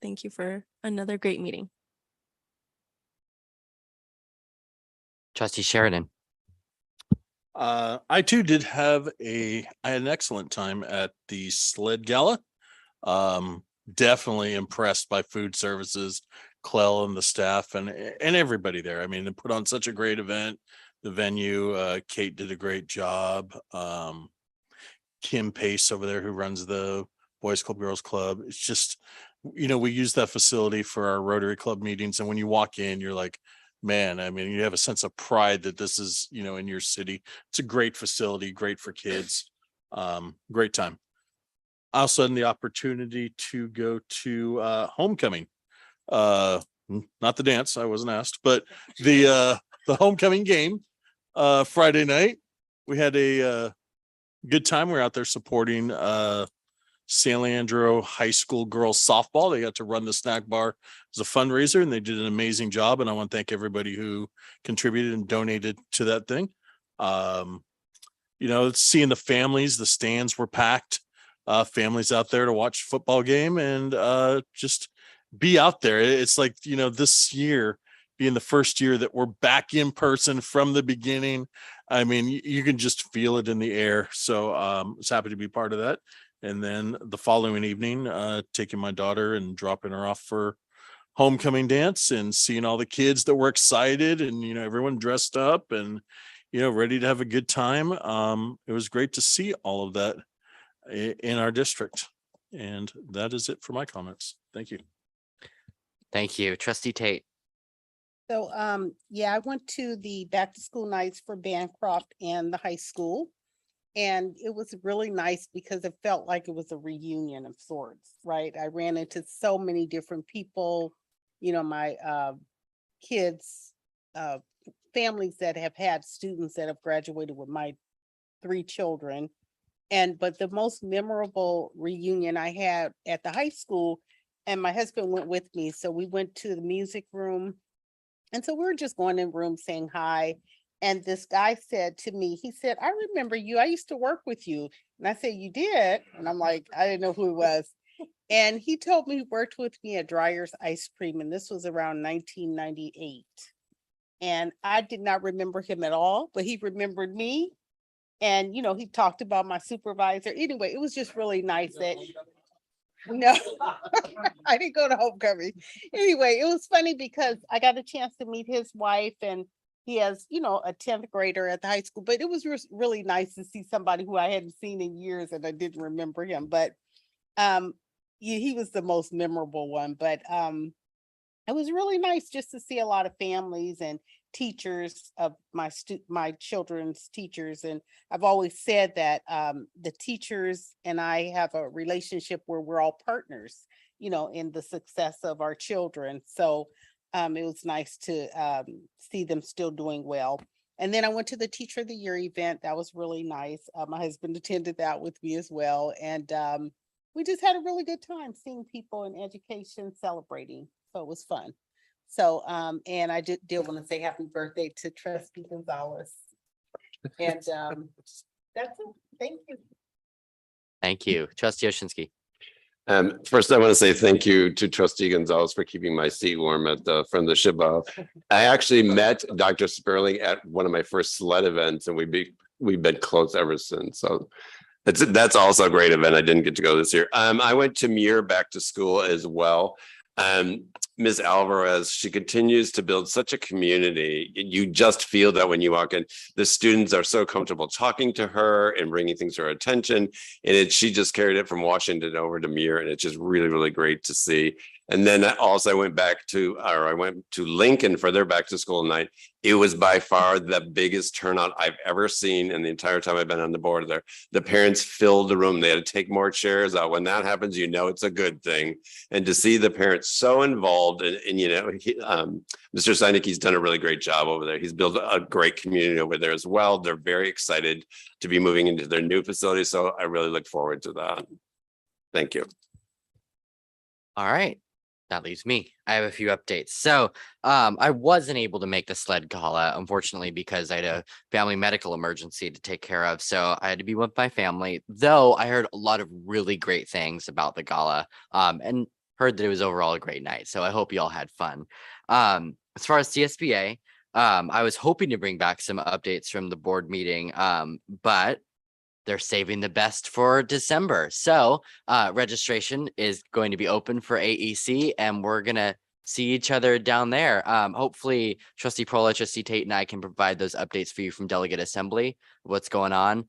thank you for another great meeting. Trustee Sheridan. I too did have I had an excellent time at the sled gala. Definitely impressed by food services, Clell and the staff and everybody there. I mean, they put on such a great event. The venue, Kate did a great job. Kim Pace over there, who runs the Boys Club, Girls Club. It's just, we use that facility for our Rotary Club meetings. And when you walk in, you're like, man, I mean, you have a sense of pride that this is, in your city. It's a great facility, great for kids. Great time. I also had the opportunity to go to homecoming. Not the dance, I wasn't asked, but the homecoming game Friday night. We had a good time. We were out there supporting San Leandro High School girls softball. They got to run the snack bar as a fundraiser, and they did an amazing job. And I want to thank everybody who contributed and donated to that thing. Seeing the families, the stands were packed. Families out there to watch football game and just be out there. It's like, this year being the first year that we're back in person from the beginning. I mean, you can just feel it in the air. So I was happy to be part of that. And then the following evening, taking my daughter and dropping her off for homecoming dance and seeing all the kids that were excited and, everyone dressed up and, ready to have a good time. It was great to see all of that. in our district. And that is it for my comments. Thank you. Thank you. Trustee Tate. So, yeah, I went to the back to school nights for Bancroft and the high school. And it was really nice because it felt like it was a reunion of sorts, right? I ran into so many different people, you know, my kids, families that have had students that have graduated with my 3 children. But the most memorable reunion I had at the high school, and my husband went with me. So we went to the music room. And so we were just going in rooms saying hi. And this guy said to me, he said, I remember you. I used to work with you. And I said, you did? And I'm like, I didn't know who he was. And he told me he worked with me at Dryer's Ice Cream. And this was around 1998. And I did not remember him at all, but he remembered me. And, you know, he talked about my supervisor. Anyway, it was just really nice that, no, I didn't go to homecoming. Anyway, it was funny because I got a chance to meet his wife, and he has, you know, a 10th grader at the high school, but it was really nice to see somebody who I hadn't seen in years and I didn't remember him. But he was the most memorable one. But it was really nice just to see a lot of families and teachers of my children's teachers. And I've always said that the teachers and I have a relationship where we're all partners, you know, in the success of our children. So it was nice to see them still doing well. And then I went to the Teacher of the Year event. That was really nice. My husband attended that with me as well. And we just had a really good time seeing people in education celebrating. So it was fun. So, and I did want to say happy birthday to Trustee Gonzalez. And that's it. Thank you. Thank you. Trustee Oshinsky. First, I want to say thank you to Trustee Gonzalez for keeping my seat warm at the from the Shabbat. I actually met Dr. Sperling at one of my first SLED events, and we've been close ever since. So that's also a great event. I didn't get to go this year. I went to Muir back to school as well. Ms. Alvarez, she continues to build such a community. You just feel that when you walk in, the students are so comfortable talking to her and bringing things to her attention. And she just carried it from Washington over to Muir, and it's just really, really great to see. And then I went to Lincoln for their back to school night. It was by far the biggest turnout I've ever seen in the entire time I've been on the board there. The parents filled the room. They had to take more chairs out. When that happens, you know it's a good thing. And to see the parents so involved, and you know, Mr. Seinicke's done a really great job over there. He's built a great community over there as well. They're very excited to be moving into their new facility. So I really look forward to that. Thank you. All right. That leaves me. I have a few updates. So I wasn't able to make the SLED gala, unfortunately, because I had a family medical emergency to take care of. So I had to be with my family, though I heard a lot of really great things about the gala and heard that it was overall a great night. So I hope you all had fun. As far as CSBA, I was hoping to bring back some updates from the board meeting, but they're saving the best for December. So registration is going to be open for AEC, and we're going to see each other down there. Hopefully, Trustee Prola, Trustee Tate, and I can provide those updates for you from Delegate Assembly, what's going on.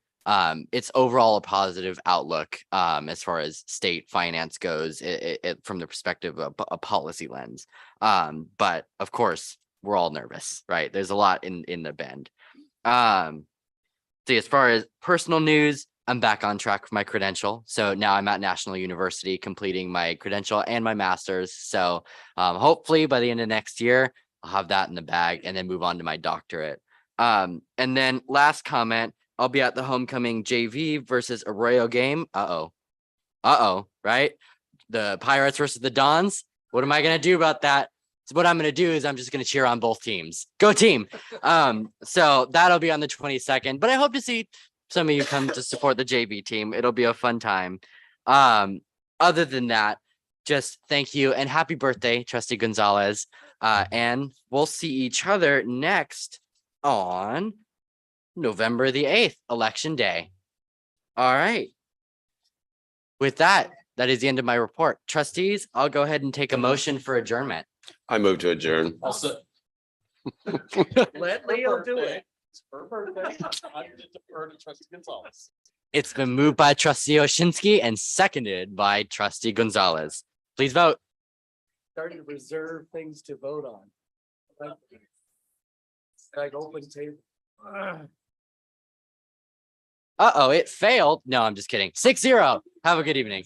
It's overall a positive outlook as far as state finance goes from the perspective of a policy lens. But of course, we're all nervous, right? There's a lot in the bend. See, as far as personal news, I'm back on track with my credential. So now I'm at National University completing my credential and my master's. So hopefully by the end of next year, I'll have that in the bag and then move on to my doctorate. And then last comment, I'll be at the homecoming JV versus Arroyo game. Right? The Pirates versus the Dons. What am I going to do about that? So what I'm going to do is I'm just going to cheer on both teams. Go team. So that'll be on the 22nd, but I hope to see some of you come to support the JV team. It'll be a fun time. Other than that, just thank you and happy birthday, Trustee Gonzalez. And we'll see each other next on November the 8th, Election Day. All right. With that, that is the end of my report. Trustees, I'll go ahead and take a motion for adjournment. I move to adjourn. Let Leo do it. It's her birthday. I'm going to defer to Trustee Gonzalez. It's been moved by trustee Oshinsky and seconded by trustee Gonzalez. Please vote. Starting to reserve things to vote on. Like open table. Uh-oh, it failed. No, I'm just kidding. 6-0. Have a good evening.